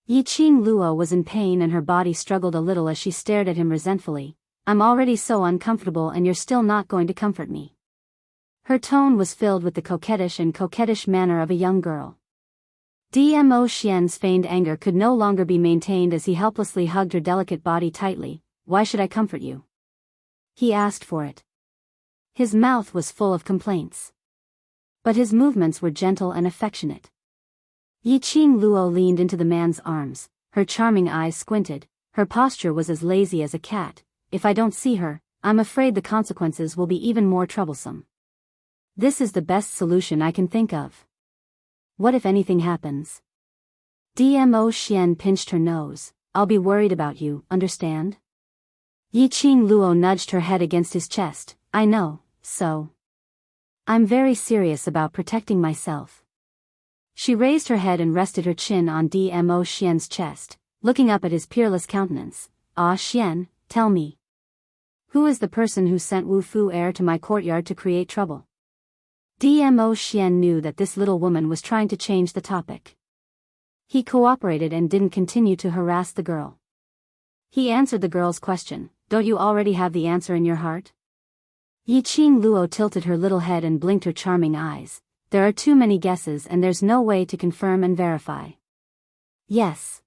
Yiqing Luo was in pain and her body struggled a little as she stared at him resentfully. I'm already so uncomfortable and you're still not going to comfort me. Her tone was filled with the coquettish manner of a young girl. Dmo Xian's feigned anger could no longer be maintained as he helplessly hugged her delicate body tightly. Why should I comfort you? He asked for it. His mouth was full of complaints. But his movements were gentle and affectionate. Yiqing Luo leaned into the man's arms, her charming eyes squinted, her posture was as lazy as a cat. If I don't see her, I'm afraid the consequences will be even more troublesome. This is the best solution I can think of. What if anything happens? Dmo Xian pinched her nose. I'll be worried about you, understand? Yiqing Luo nudged her head against his chest. I know, so. I'm very serious about protecting myself. She raised her head and rested her chin on Dmo Xian's chest, looking up at his peerless countenance. Ah Xian, tell me. Who is the person who sent Wu Fu-er to my courtyard to create trouble? Dmo Xian knew that this little woman was trying to change the topic. He cooperated and didn't continue to harass the girl. He answered the girl's question. Don't you already have the answer in your heart? Yiqing Luo tilted her little head and blinked her charming eyes. There are too many guesses and there's no way to confirm and verify. Yes.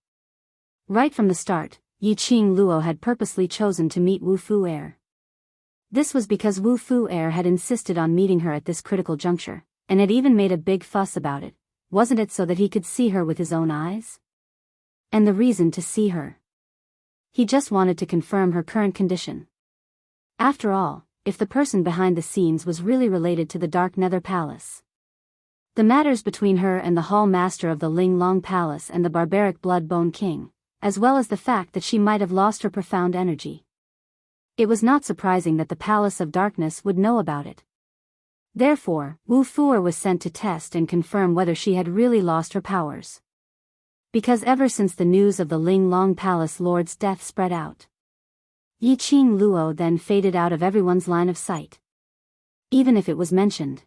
Right from the start, Yiqing Luo had purposely chosen to meet Wu Fu-er. This was because Wu Fu-er had insisted on meeting her at this critical juncture, and had even made a big fuss about it. Wasn't it so that he could see her with his own eyes? And the reason to see her. He just wanted to confirm her current condition. After all, if the person behind the scenes was really related to the Dark Nether Palace. The matters between her and the Hall Master of the Ling Long Palace and the barbaric Blood Bone King, as well as the fact that she might have lost her profound energy. It was not surprising that the Palace of Darkness would know about it. Therefore, Wu Fuer was sent to test and confirm whether she had really lost her powers. Because ever since the news of the Ling Long Palace Lord's death spread out, Yi Qing Luo then faded out of everyone's line of sight. Even if it was mentioned.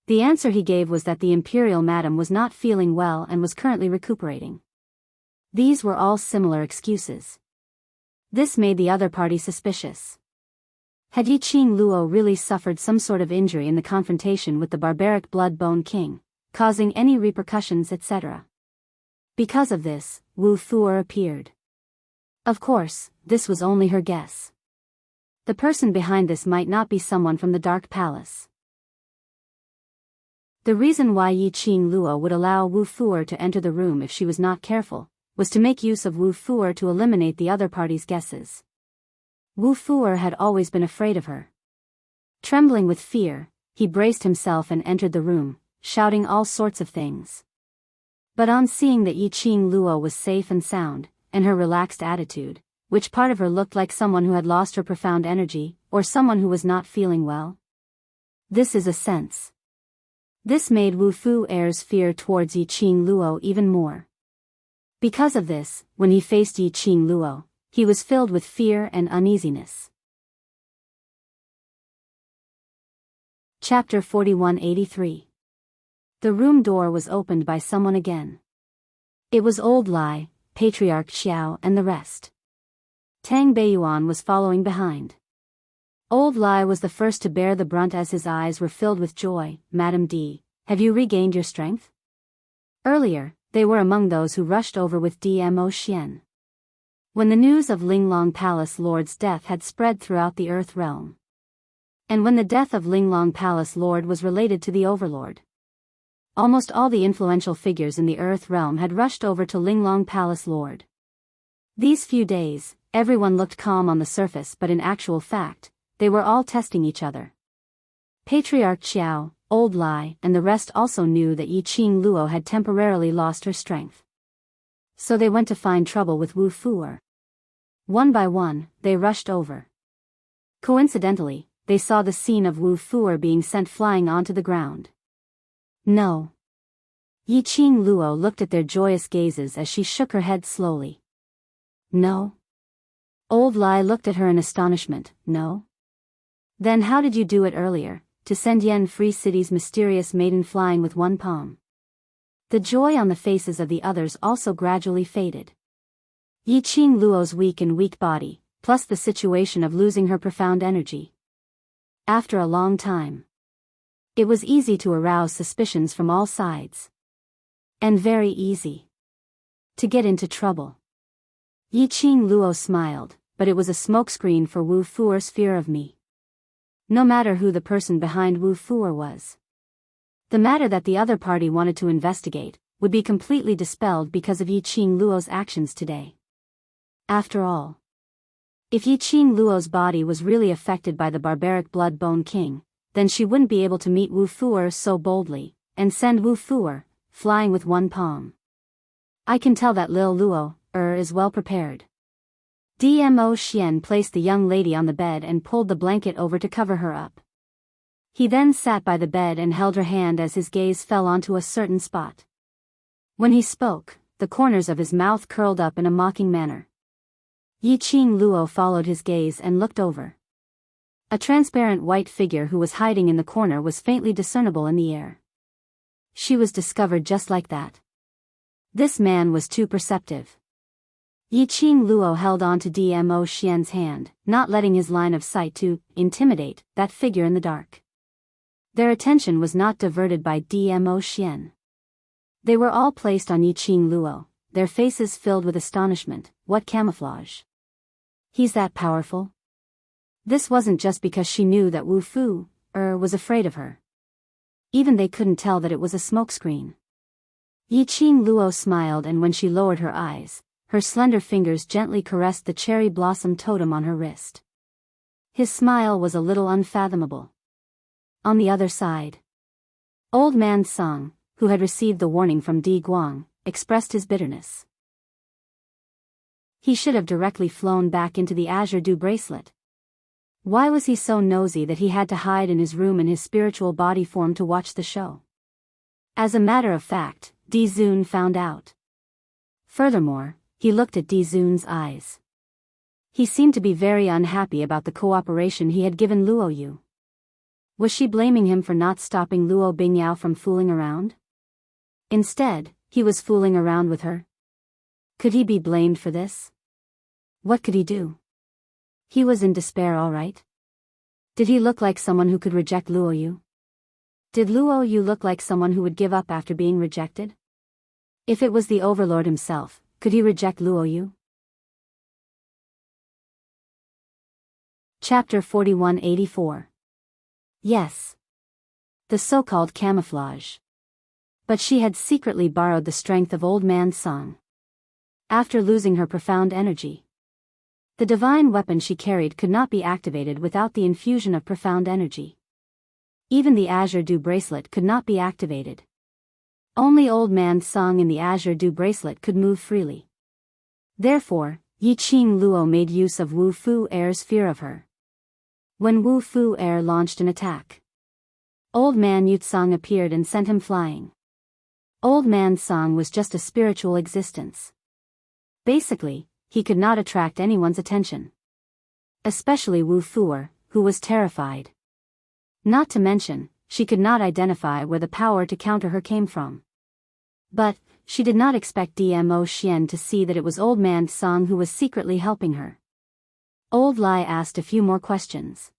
The answer he gave was that the Imperial Madam was not feeling well and was currently recuperating. These were all similar excuses. This made the other party suspicious. Had Yi Qing Luo really suffered some sort of injury in the confrontation with the barbaric Blood-Bone King, causing any repercussions, etc.? Because of this, Wu Fuer appeared. Of course, this was only her guess. The person behind this might not be someone from the Dark Palace. The reason why Yi Qing Luo would allow Wu Fuer to enter the room if she was not careful, was to make use of Wu Fuer to eliminate the other party's guesses. Wu Fuer had always been afraid of her. Trembling with fear, he braced himself and entered the room, shouting all sorts of things. But on seeing that Yi Qing Luo was safe and sound, and her relaxed attitude, which part of her looked like someone who had lost her profound energy, or someone who was not feeling well? This is a sense. This made Wu Fuer's fear towards Yi Qing Luo even more. Because of this, when he faced Yi Qing Luo, he was filled with fear and uneasiness. Chapter 4183. The room door was opened by someone again. It was Old Lai, Patriarch Xiao and the rest. Tang Beiyuan was following behind. Old Lai was the first to bear the brunt as his eyes were filled with joy. Madam D, have you regained your strength? Earlier, they were among those who rushed over with Dmo Xian. When the news of Linglong Palace Lord's death had spread throughout the Earth realm. And when the death of Linglong Palace Lord was related to the Overlord. Almost all the influential figures in the Earth realm had rushed over to Linglong Palace Lord. These few days, everyone looked calm on the surface, but in actual fact, they were all testing each other. Patriarch Xiao, Old Lai, and the rest also knew that Yi Qing Luo had temporarily lost her strength. So they went to find trouble with Wu Fuer. One by one, they rushed over. Coincidentally, they saw the scene of Wu Fuer being sent flying onto the ground. No. Yi Qing Luo looked at their joyous gazes as she shook her head slowly. No. Old Lai looked at her in astonishment. No. Then how did you do it earlier, to send Yen Free City's mysterious maiden flying with one palm? The joy on the faces of the others also gradually faded. Yi Qing Luo's weak body, plus the situation of losing her profound energy. After a long time, it was easy to arouse suspicions from all sides. And very easy to get into trouble. Yi Qing Luo smiled, but it was a smokescreen for Wu Fuer's fear of me. No matter who the person behind Wu Fuer was. The matter that the other party wanted to investigate would be completely dispelled because of Yi Qing Luo's actions today. After all, if Yi Qing Luo's body was really affected by the barbaric Blood-Bone King, then she wouldn't be able to meet Wu Fuer so boldly, and send Wu Fuer, flying with one palm. I can tell that Lil Luo, is well prepared. Dmo Xian placed the young lady on the bed and pulled the blanket over to cover her up. He then sat by the bed and held her hand as his gaze fell onto a certain spot. When he spoke, the corners of his mouth curled up in a mocking manner. Yi Qing Luo followed his gaze and looked over. A transparent white figure who was hiding in the corner was faintly discernible in the air. She was discovered just like that. This man was too perceptive. Yi Qing Luo held on to Dmo Xian's hand, not letting his line of sight to intimidate that figure in the dark. Their attention was not diverted by Dmo Xian. They were all placed on Yi Qing Luo, their faces filled with astonishment. What camouflage! He's that powerful? This wasn't just because she knew that Wu Fuer was afraid of her. Even they couldn't tell that it was a smokescreen. Yi Qing Luo smiled, and when she lowered her eyes, her slender fingers gently caressed the cherry blossom totem on her wrist. His smile was a little unfathomable. On the other side, Old Man Song, who had received the warning from Di Guang, expressed his bitterness. He should have directly flown back into the Azure Dew bracelet, Why was he so nosy that he had to hide in his room in his spiritual body form to watch the show? As a matter of fact, Di-Zun found out. Furthermore, he looked at Di-Zun's eyes. He seemed to be very unhappy about the cooperation he had given Luo Yu. Was she blaming him for not stopping Luo Bingyao from fooling around? Instead, he was fooling around with her. Could he be blamed for this? What could he do? He was in despair, all right. Did he look like someone who could reject Luo Yu? Did Luo Yu look like someone who would give up after being rejected? If it was the Overlord himself, could he reject Luo Yu? Chapter 4184. Yes. The so-called camouflage. But she had secretly borrowed the strength of Old Man Song. After losing her profound energy, the divine weapon she carried could not be activated without the infusion of profound energy. Even the Azure Dew bracelet could not be activated. Only Old Man Song in the Azure Dew bracelet could move freely. Therefore, Yi Qing Luo made use of Wu Fu Air's fear of her. When Wu Fu Air launched an attack, Old Man Yutsong appeared and sent him flying. Old Man Song was just a spiritual existence. Basically, he could not attract anyone's attention. Especially Wu Fuer, who was terrified. Not to mention, she could not identify where the power to counter her came from. But, she did not expect Dmo Xian to see that it was Old Man Song who was secretly helping her. Old Lai asked a few more questions.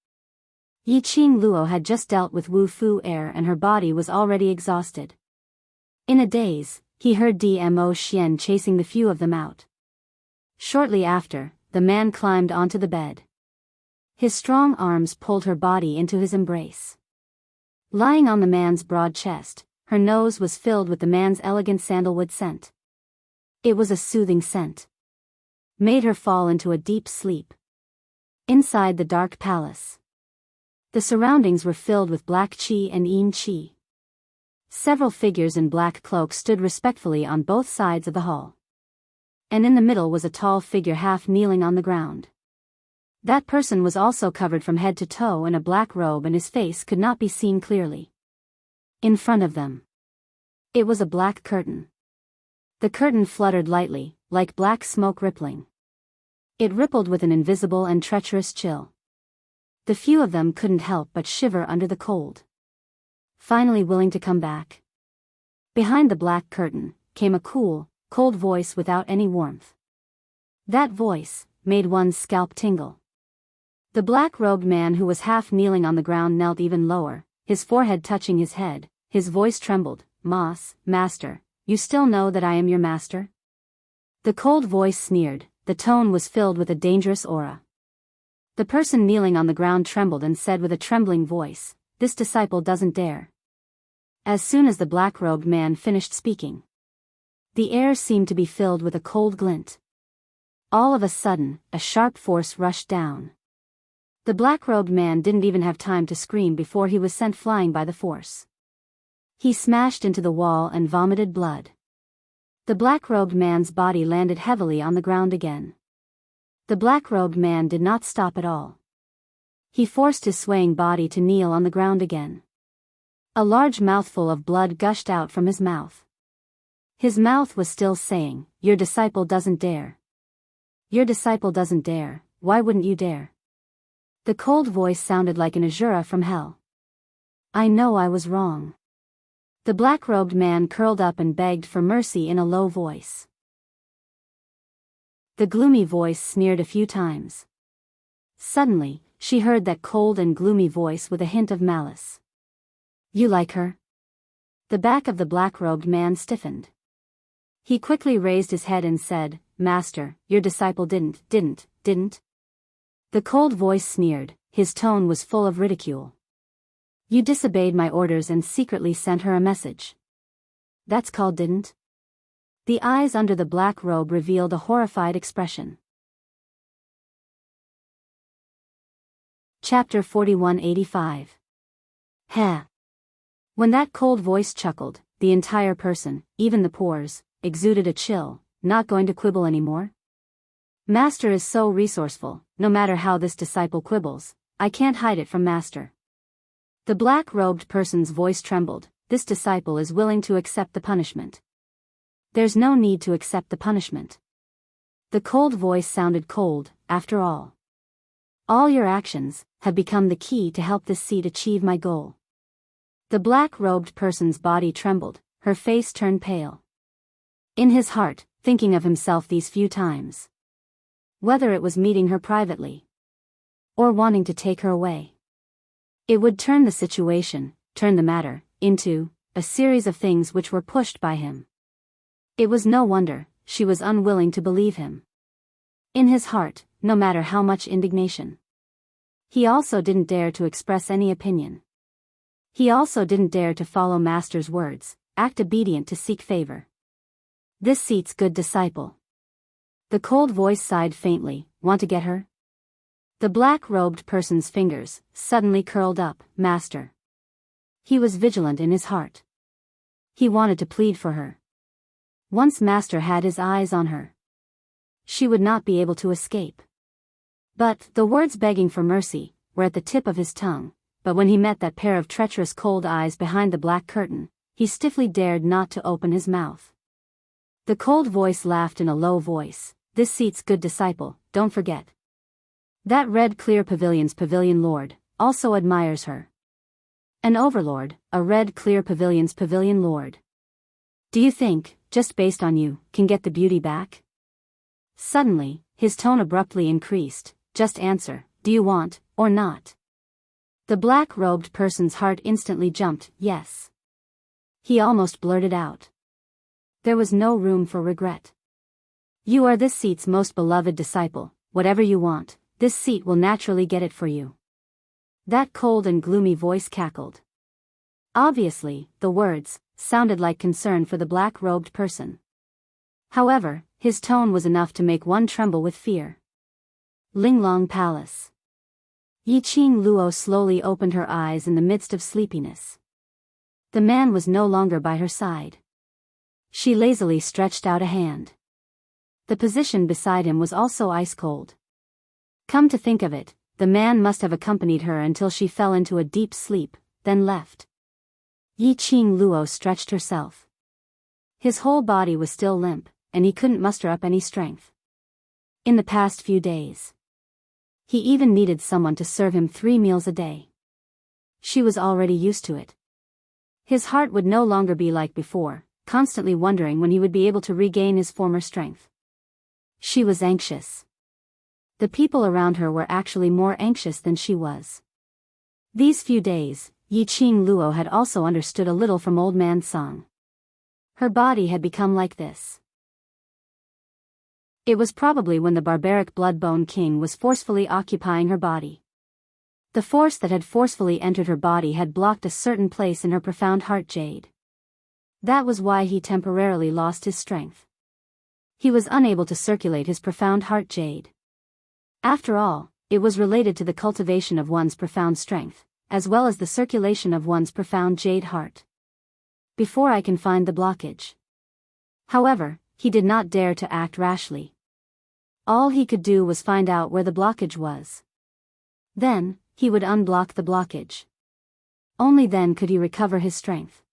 Yi Qing Luo had just dealt with Wu Fu Air and her body was already exhausted. In a daze, he heard Dmo Xian chasing the few of them out. Shortly after, the man climbed onto the bed. His strong arms pulled her body into his embrace. Lying on the man's broad chest, her nose was filled with the man's elegant sandalwood scent. It was a soothing scent. Made her fall into a deep sleep. Inside the dark palace, the surroundings were filled with black qi and yin qi. Several figures in black cloaks stood respectfully on both sides of the hall. And in the middle was a tall figure half kneeling on the ground. That person was also covered from head to toe in a black robe and his face could not be seen clearly. In front of them, it was a black curtain. The curtain fluttered lightly, like black smoke rippling. It rippled with an invisible and treacherous chill. The few of them couldn't help but shiver under the cold. Finally willing to come back. Behind the black curtain, came a cool, cold voice without any warmth. That voice made one's scalp tingle. The black-robed man who was half kneeling on the ground knelt even lower, his forehead touching his head, his voice trembled. Master, you still know that I am your master? The cold voice sneered, the tone was filled with a dangerous aura. The person kneeling on the ground trembled and said with a trembling voice, this disciple doesn't dare. As soon as the black-robed man finished speaking, the air seemed to be filled with a cold glint. All of a sudden, a sharp force rushed down. The black-robed man didn't even have time to scream before he was sent flying by the force. He smashed into the wall and vomited blood. The black-robed man's body landed heavily on the ground again. The black-robed man did not stop at all. He forced his swaying body to kneel on the ground again. A large mouthful of blood gushed out from his mouth. His mouth was still saying, your disciple doesn't dare. Your disciple doesn't dare, why wouldn't you dare? The cold voice sounded like an Azura from hell. I know I was wrong. The black-robed man curled up and begged for mercy in a low voice. The gloomy voice sneered a few times. Suddenly, she heard that cold and gloomy voice with a hint of malice. You like her? The back of the black-robed man stiffened. He quickly raised his head and said, Master, your disciple didn't. The cold voice sneered, his tone was full of ridicule. You disobeyed my orders and secretly sent her a message. That's called didn't? The eyes under the black robe revealed a horrified expression. Chapter 4185. Heh. When that cold voice chuckled, the entire person, even the pores, exuded a chill. Not going to quibble anymore? Master is so resourceful, no matter how this disciple quibbles, I can't hide it from Master. The black-robed person's voice trembled. This disciple is willing to accept the punishment. There's no need to accept the punishment. The cold voice sounded cold, after all. All your actions have become the key to help this seat achieve my goal. The black-robed person's body trembled, her face turned pale. In his heart, thinking of himself these few times. Whether it was meeting her privately or wanting to take her away. It would turn the situation, turn the matter, into a series of things which were pushed by him. It was no wonder she was unwilling to believe him. In his heart, no matter how much indignation. He also didn't dare to express any opinion. He also didn't dare to follow Master's words, act obedient to seek favor. This seat's good disciple. The cold voice sighed faintly, want to get her? The black-robed person's fingers suddenly curled up, Master. He was vigilant in his heart. He wanted to plead for her. Once Master had his eyes on her, she would not be able to escape. But the words begging for mercy were at the tip of his tongue, but when he met that pair of treacherous cold eyes behind the black curtain, he stiffly dared not to open his mouth. The cold voice laughed in a low voice. This seat's good disciple, don't forget. That red clear pavilion's pavilion lord also admires her. An overlord, a red clear pavilion's pavilion lord. Do you think, just based on you, can get the beauty back? Suddenly, his tone abruptly increased. Just answer, do you want, or not? The black-robed person's heart instantly jumped, yes. He almost blurted out. There was no room for regret. You are this seat's most beloved disciple, whatever you want, this seat will naturally get it for you. That cold and gloomy voice cackled. Obviously, the words sounded like concern for the black-robed person. However, his tone was enough to make one tremble with fear. Linglong Palace. Yiqing Luo slowly opened her eyes in the midst of sleepiness. The man was no longer by her side. She lazily stretched out a hand. The position beside him was also ice-cold. Come to think of it, the man must have accompanied her until she fell into a deep sleep, then left. Yiqing Luo stretched herself. His whole body was still limp, and he couldn't muster up any strength. In the past few days, he even needed someone to serve him 3 meals a day. She was already used to it. His heart would no longer be like before, constantly wondering when he would be able to regain his former strength. She was anxious. The people around her were actually more anxious than she was. These few days, Yiqing Luo had also understood a little from Old Man Song. Her body had become like this. It was probably when the barbaric Bloodbone King was forcefully occupying her body. The force that had forcefully entered her body had blocked a certain place in her profound heart jade. That was why he temporarily lost his strength. He was unable to circulate his profound heart jade. After all, it was related to the cultivation of one's profound strength, as well as the circulation of one's profound jade heart. Before I can find the blockage. However, he did not dare to act rashly. All he could do was find out where the blockage was. Then, he would unblock the blockage. Only then could he recover his strength.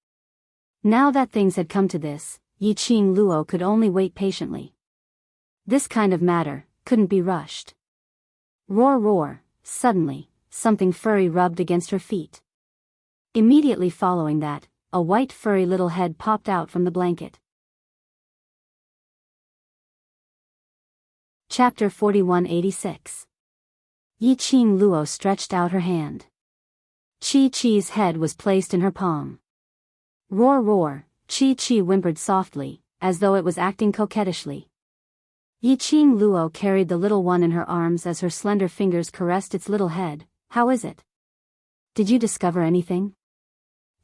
Now that things had come to this, Yiqing Luo could only wait patiently. This kind of matter couldn't be rushed. Roar roar, suddenly, something furry rubbed against her feet. Immediately following that, a white furry little head popped out from the blanket. Chapter 4186. Yiqing Luo stretched out her hand. Chi-Chi's head was placed in her palm. Roar roar, Chi-Chi whimpered softly, as though it was acting coquettishly. Yiqing Luo carried the little one in her arms as her slender fingers caressed its little head. How is it? Did you discover anything?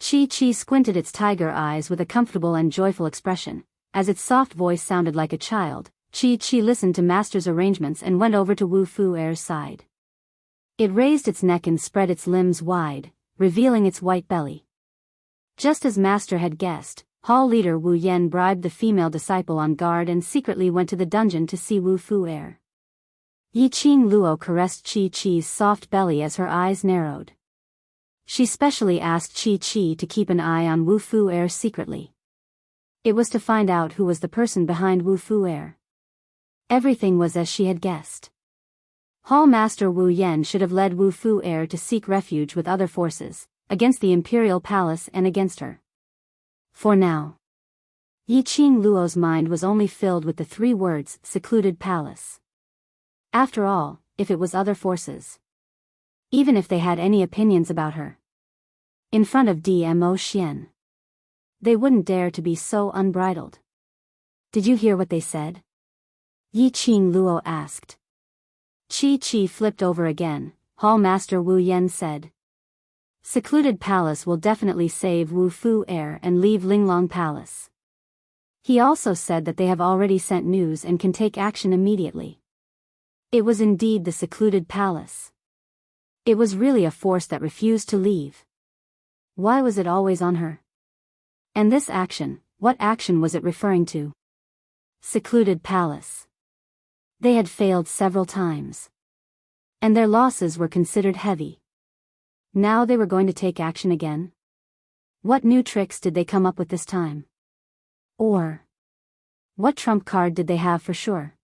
Chi-Chi squinted its tiger eyes with a comfortable and joyful expression. As its soft voice sounded like a child, Chi-Chi listened to Master's arrangements and went over to Wu Fu Er's side. It raised its neck and spread its limbs wide, revealing its white belly. Just as Master had guessed, Hall leader Wu Yen bribed the female disciple on guard and secretly went to the dungeon to see Wu Fu Er. Yi Qing Luo caressed Chi-Chi's soft belly as her eyes narrowed. She specially asked Chi-Chi to keep an eye on Wu Fu Air secretly. It was to find out who was the person behind Wu Fu Air. Everything was as she had guessed. Hall Master Wu Yan should have led Wu Fu Air to seek refuge with other forces, against the Imperial Palace and against her. For now, Yi Qing Luo's mind was only filled with the 3 words, secluded palace. After all, if it was other forces, even if they had any opinions about her, in front of Dmo Xian, they wouldn't dare to be so unbridled. Did you hear what they said? Yi Qing Luo asked. Chi-Chi flipped over again. Hall Master Wu Yan said, secluded palace will definitely save Wu Fu Air and leave Linglong Palace. He also said that they have already sent news and can take action immediately. It was indeed the secluded palace. It was really a force that refused to leave. Why was it always on her? And this action, what action was it referring to? Secluded palace. They had failed several times, and their losses were considered heavy. Now they were going to take action again? What new tricks did they come up with this time? Or what trump card did they have for sure?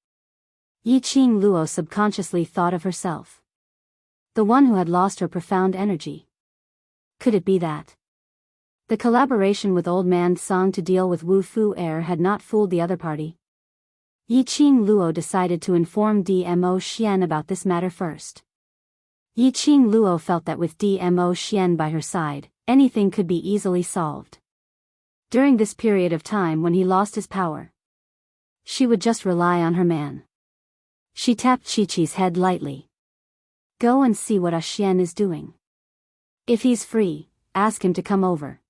Yi Qing Luo subconsciously thought of herself, the one who had lost her profound energy. Could it be that the collaboration with Old Man Song to deal with Wu Fu Air had not fooled the other party? Yi Qing Luo decided to inform Dmo Xian about this matter first. Yi Qing Luo felt that with Dmo Xian by her side, anything could be easily solved. During this period of time when he lost his power, she would just rely on her man. She tapped Chi-Chi's head lightly. Go and see what Xian is doing. If he's free, ask him to come over.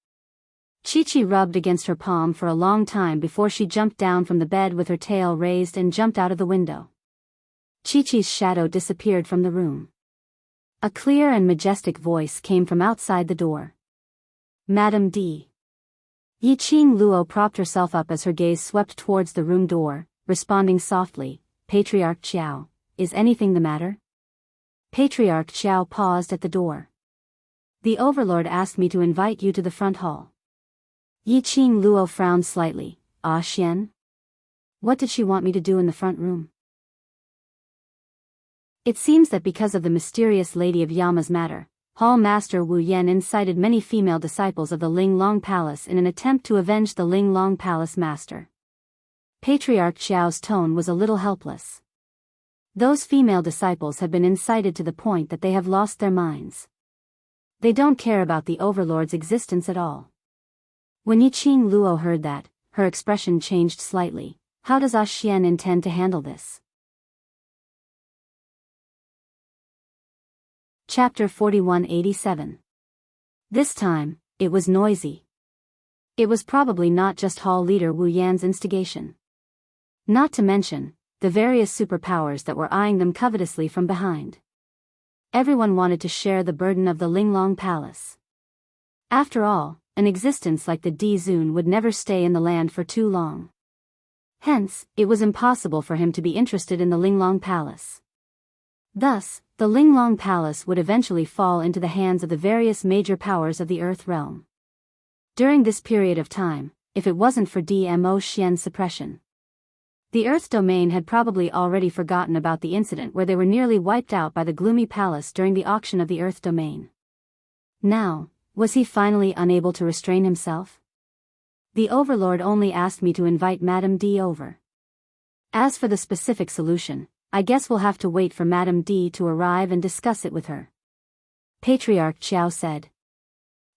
Chi-Chi rubbed against her palm for a long time before she jumped down from the bed with her tail raised and jumped out of the window. Chi-Chi's shadow disappeared from the room. A clear and majestic voice came from outside the door. Madam D. Yi Qing Luo propped herself up as her gaze swept towards the room door, responding softly, Patriarch Qiao, is anything the matter? Patriarch Qiao paused at the door. The Overlord asked me to invite you to the front hall. Yi Qing Luo frowned slightly. Ah Xian? What did she want me to do in the front room? It seems that because of the mysterious Lady of Yama's matter, Hall Master Wu Yan incited many female disciples of the Linglong Palace in an attempt to avenge the Linglong Palace master. Patriarch Qiao's tone was a little helpless. Those female disciples have been incited to the point that they have lost their minds. They don't care about the Overlord's existence at all. When Yi Qing Luo heard that, her expression changed slightly. How does Xian intend to handle this? Chapter 4187. This time, it was noisy. It was probably not just Hall leader Wu Yan's instigation. Not to mention, the various superpowers that were eyeing them covetously from behind. Everyone wanted to share the burden of the Linglong Palace. After all, an existence like the D Zun would never stay in the land for too long. Hence, it was impossible for him to be interested in the Linglong Palace. Thus, the Linglong Palace would eventually fall into the hands of the various major powers of the Earth realm. During this period of time, if it wasn't for Dmo Xian's suppression, the Earth domain had probably already forgotten about the incident where they were nearly wiped out by the Gloomy Palace during the auction of the Earth domain. Now, was he finally unable to restrain himself? The Overlord only asked me to invite Madame D over. As for the specific solution, I guess we'll have to wait for Madame D to arrive and discuss it with her. Patriarch Qiao said.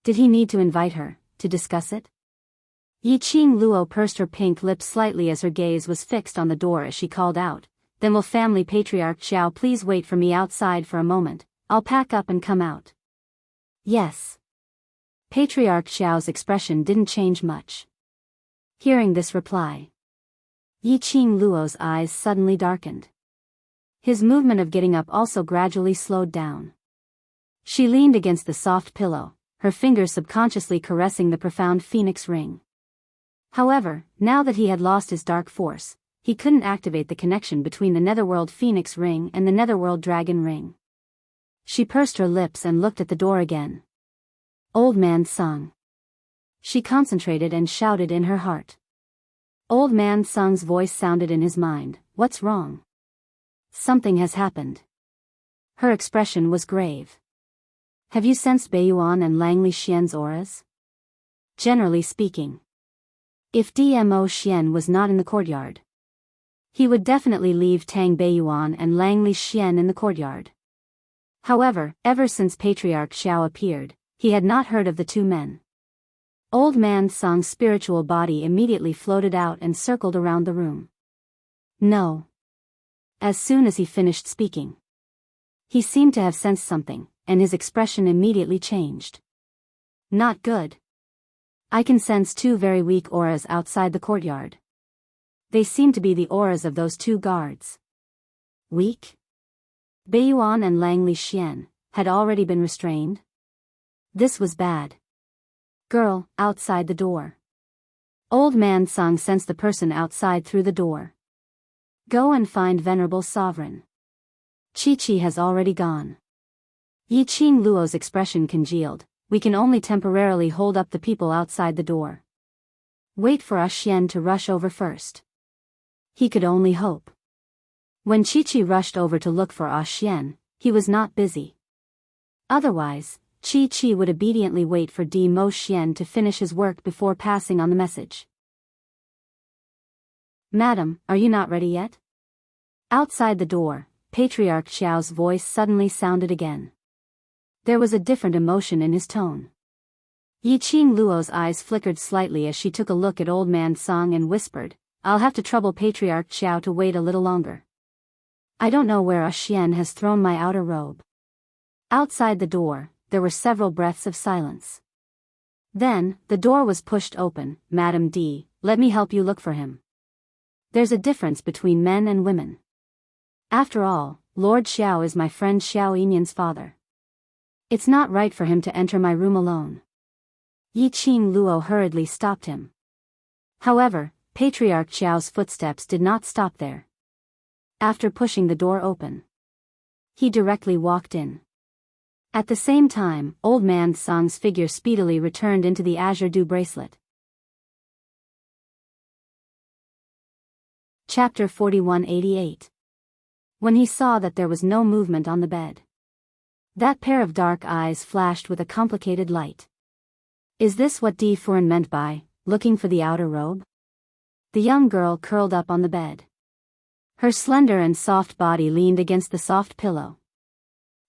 Did he need to invite her, to discuss it? Yi Qing Luo pursed her pink lips slightly as her gaze was fixed on the door as she called out, Then will family Patriarch Qiao please wait for me outside for a moment, I'll pack up and come out. Yes. Patriarch Qiao's expression didn't change much. Hearing this reply, Yi Qing Luo's eyes suddenly darkened. His movement of getting up also gradually slowed down. She leaned against the soft pillow, her fingers subconsciously caressing the profound phoenix ring. However, now that he had lost his dark force, he couldn't activate the connection between the Netherworld Phoenix Ring and the Netherworld Dragon Ring. She pursed her lips and looked at the door again. Old Man Sung. She concentrated and shouted in her heart. Old Man Sung's voice sounded in his mind. What's wrong? Something has happened. Her expression was grave. Have you sensed Beiyuan and Langley Xian's auras? Generally speaking. If DMO Xian was not in the courtyard, he would definitely leave Tang Beiyuan and Langley Xian in the courtyard. However, ever since Patriarch Xiao appeared, he had not heard of the two men. Old Man Sung's spiritual body immediately floated out and circled around the room. No. As soon as he finished speaking, he seemed to have sensed something, and his expression immediately changed. Not good. I can sense two very weak auras outside the courtyard. They seem to be the auras of those two guards. Weak? Beiyuan and Langley Xian had already been restrained? This was bad. Girl, outside the door. Old Man Sung sensed the person outside through the door. Go and find Venerable Sovereign. Chi-Chi has already gone. Yi Qing Luo's expression congealed. We can only temporarily hold up the people outside the door. Wait for Xian to rush over first. He could only hope. When Chi-Chi rushed over to look for Xian, he was not busy. Otherwise, Chi-Chi would obediently wait for Mo Xian to finish his work before passing on the message. Madam, are you not ready yet? Outside the door, Patriarch Xiao's voice suddenly sounded again. There was a different emotion in his tone. Yi Qing Luo's eyes flickered slightly as she took a look at Old Man Song and whispered, I'll have to trouble Patriarch Xiao to wait a little longer. I don't know where Xian has thrown my outer robe. Outside the door, there were several breaths of silence. Then, the door was pushed open. Madam D, let me help you look for him. There's a difference between men and women. After all, Lord Xiao is my friend Xiao Yinyan's father. It's not right for him to enter my room alone. Yi Qing Luo hurriedly stopped him. However, Patriarch Xiao's footsteps did not stop there. After pushing the door open, he directly walked in. At the same time, Old Man Song's figure speedily returned into the azure dew bracelet. Chapter 4188. When he saw that there was no movement on the bed, that pair of dark eyes flashed with a complicated light. Is this what Di Furen meant by, looking for the outer robe? The young girl curled up on the bed. Her slender and soft body leaned against the soft pillow.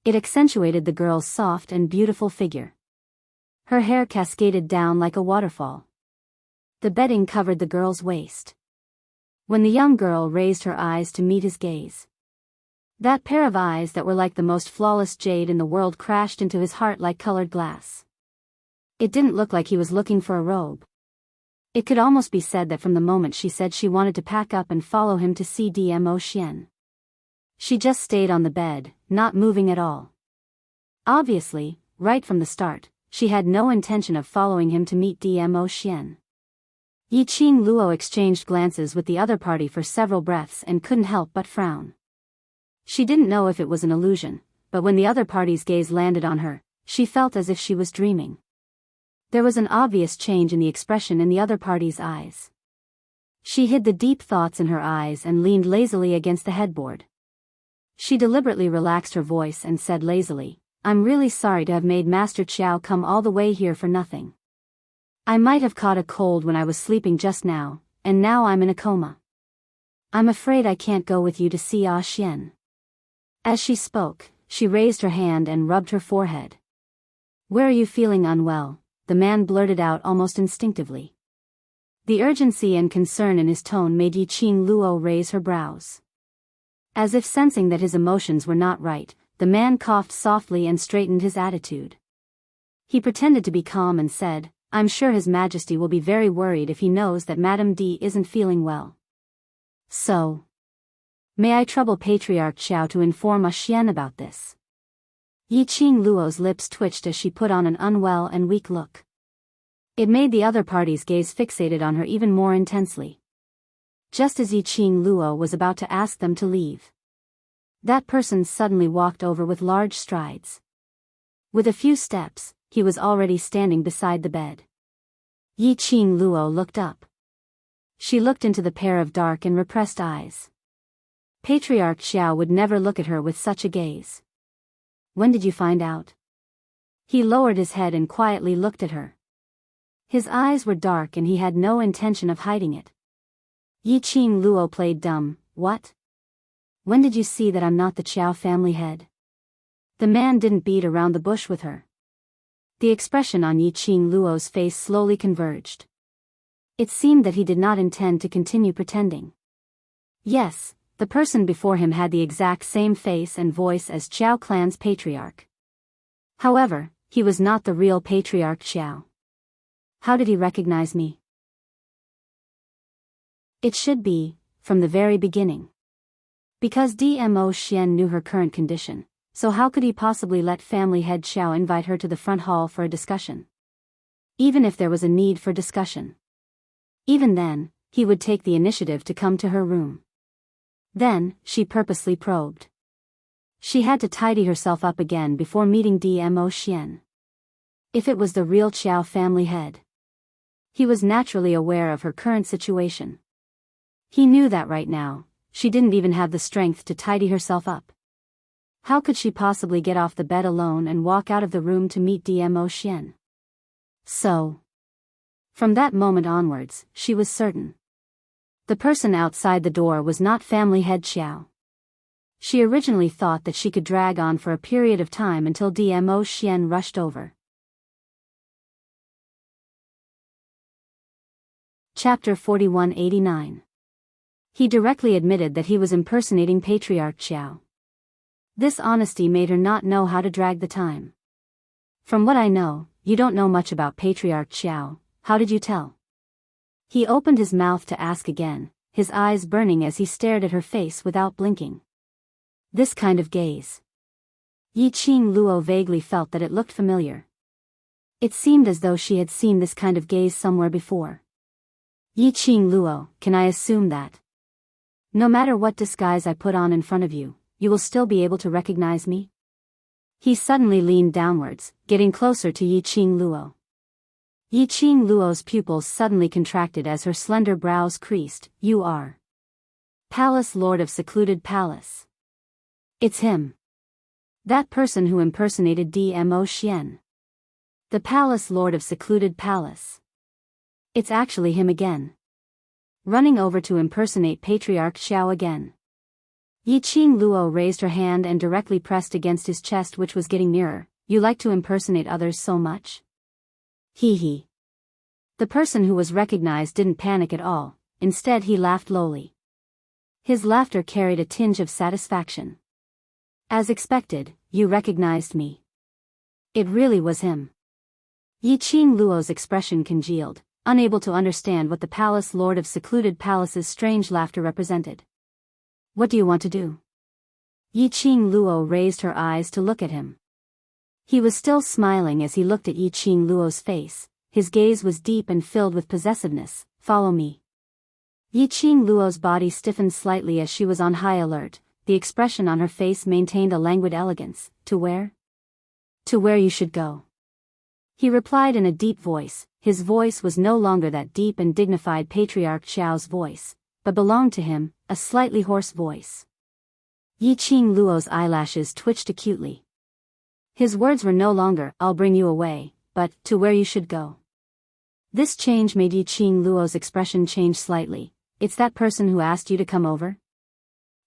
It accentuated the girl's soft and beautiful figure. Her hair cascaded down like a waterfall. The bedding covered the girl's waist. When the young girl raised her eyes to meet his gaze, that pair of eyes that were like the most flawless jade in the world crashed into his heart like colored glass. It didn't look like he was looking for a robe. It could almost be said that from the moment she said she wanted to pack up and follow him to see Mo Xian, she just stayed on the bed, not moving at all. Obviously, right from the start, she had no intention of following him to meet Mo Xian. Yi Qing Luo exchanged glances with the other party for several breaths and couldn't help but frown. She didn't know if it was an illusion, but when the other party's gaze landed on her, she felt as if she was dreaming. There was an obvious change in the expression in the other party's eyes. She hid the deep thoughts in her eyes and leaned lazily against the headboard. She deliberately relaxed her voice and said lazily, I'm really sorry to have made Master Qiao come all the way here for nothing. I might have caught a cold when I was sleeping just now, and now I'm in a coma. I'm afraid I can't go with you to see Xian. As she spoke, she raised her hand and rubbed her forehead. Where are you feeling unwell? The man blurted out almost instinctively. The urgency and concern in his tone made Yi Qing Luo raise her brows. As if sensing that his emotions were not right, the man coughed softly and straightened his attitude. He pretended to be calm and said, I'm sure His Majesty will be very worried if he knows that Madame D isn't feeling well. So, may I trouble Patriarch Xiao to inform Xian about this? Yi Qing Luo's lips twitched as she put on an unwell and weak look. It made the other party's gaze fixated on her even more intensely. just as Yiqing Luo was about to ask them to leave. That person suddenly walked over with large strides. With a few steps, he was already standing beside the bed. Yiqing Luo looked up. She looked into the pair of dark and repressed eyes. Patriarch Xiao would never look at her with such a gaze. When did you find out? He lowered his head and quietly looked at her. His eyes were dark and he had no intention of hiding it. Yiqing Luo played dumb. What? When did you see that I'm not the Qiao family head? The man didn't beat around the bush with her. The expression on Yiqing Luo's face slowly converged. It seemed that he did not intend to continue pretending. Yes, the person before him had the exact same face and voice as Qiao clan's patriarch. However, he was not the real patriarch Qiao. How did he recognize me? It should be, from the very beginning. Because DMO Xian knew her current condition, so how could he possibly let family head Xiao invite her to the front hall for a discussion? Even if there was a need for discussion. Even then, he would take the initiative to come to her room. Then, she purposely probed. She had to tidy herself up again before meeting DMO Xian. If it was the real Qiao family head. He was naturally aware of her current situation. He knew that right now, she didn't even have the strength to tidy herself up. How could she possibly get off the bed alone and walk out of the room to meet DMO Xian? So, from that moment onwards, she was certain. The person outside the door was not family head Xiao. She originally thought that she could drag on for a period of time until DMO Xian rushed over. Chapter 4189. He directly admitted that he was impersonating Patriarch Xiao. This honesty made her not know how to drag the time. From what I know, you don't know much about Patriarch Xiao. How did you tell? He opened his mouth to ask again, his eyes burning as he stared at her face without blinking. This kind of gaze. Yiqing Luo vaguely felt that it looked familiar. It seemed as though she had seen this kind of gaze somewhere before. Yiqing Luo, can I assume that? No matter what disguise I put on in front of you, you will still be able to recognize me? He suddenly leaned downwards, getting closer to Yiqing Luo. Yiqing Luo's pupils suddenly contracted as her slender brows creased. You are Palace Lord of Secluded Palace. It's him. That person who impersonated DMO Xian. The Palace Lord of Secluded Palace. It's actually him again. Running over to impersonate Patriarch Xiao again. Yiqing Luo raised her hand and directly pressed against his chest, which was getting nearer. You like to impersonate others so much? Hee. The person who was recognized didn't panic at all, instead he laughed lowly. His laughter carried a tinge of satisfaction. As expected, you recognized me. It really was him. Yiqing Luo's expression congealed, unable to understand what the Palace Lord of Secluded Palace's strange laughter represented. What do you want to do? Yiqing Luo raised her eyes to look at him. He was still smiling as he looked at Yiqing Luo's face. His gaze was deep and filled with possessiveness. Follow me. Yiqing Luo's body stiffened slightly as she was on high alert. The expression on her face maintained a languid elegance. To where? To where you should go. He replied in a deep voice. His voice was no longer that deep and dignified Patriarch Xiao's voice, but belonged to him, a slightly hoarse voice. Yiqing Luo's eyelashes twitched acutely. His words were no longer, I'll bring you away, but, to where you should go. This change made Yiqing Luo's expression change slightly. It's that person who asked you to come over?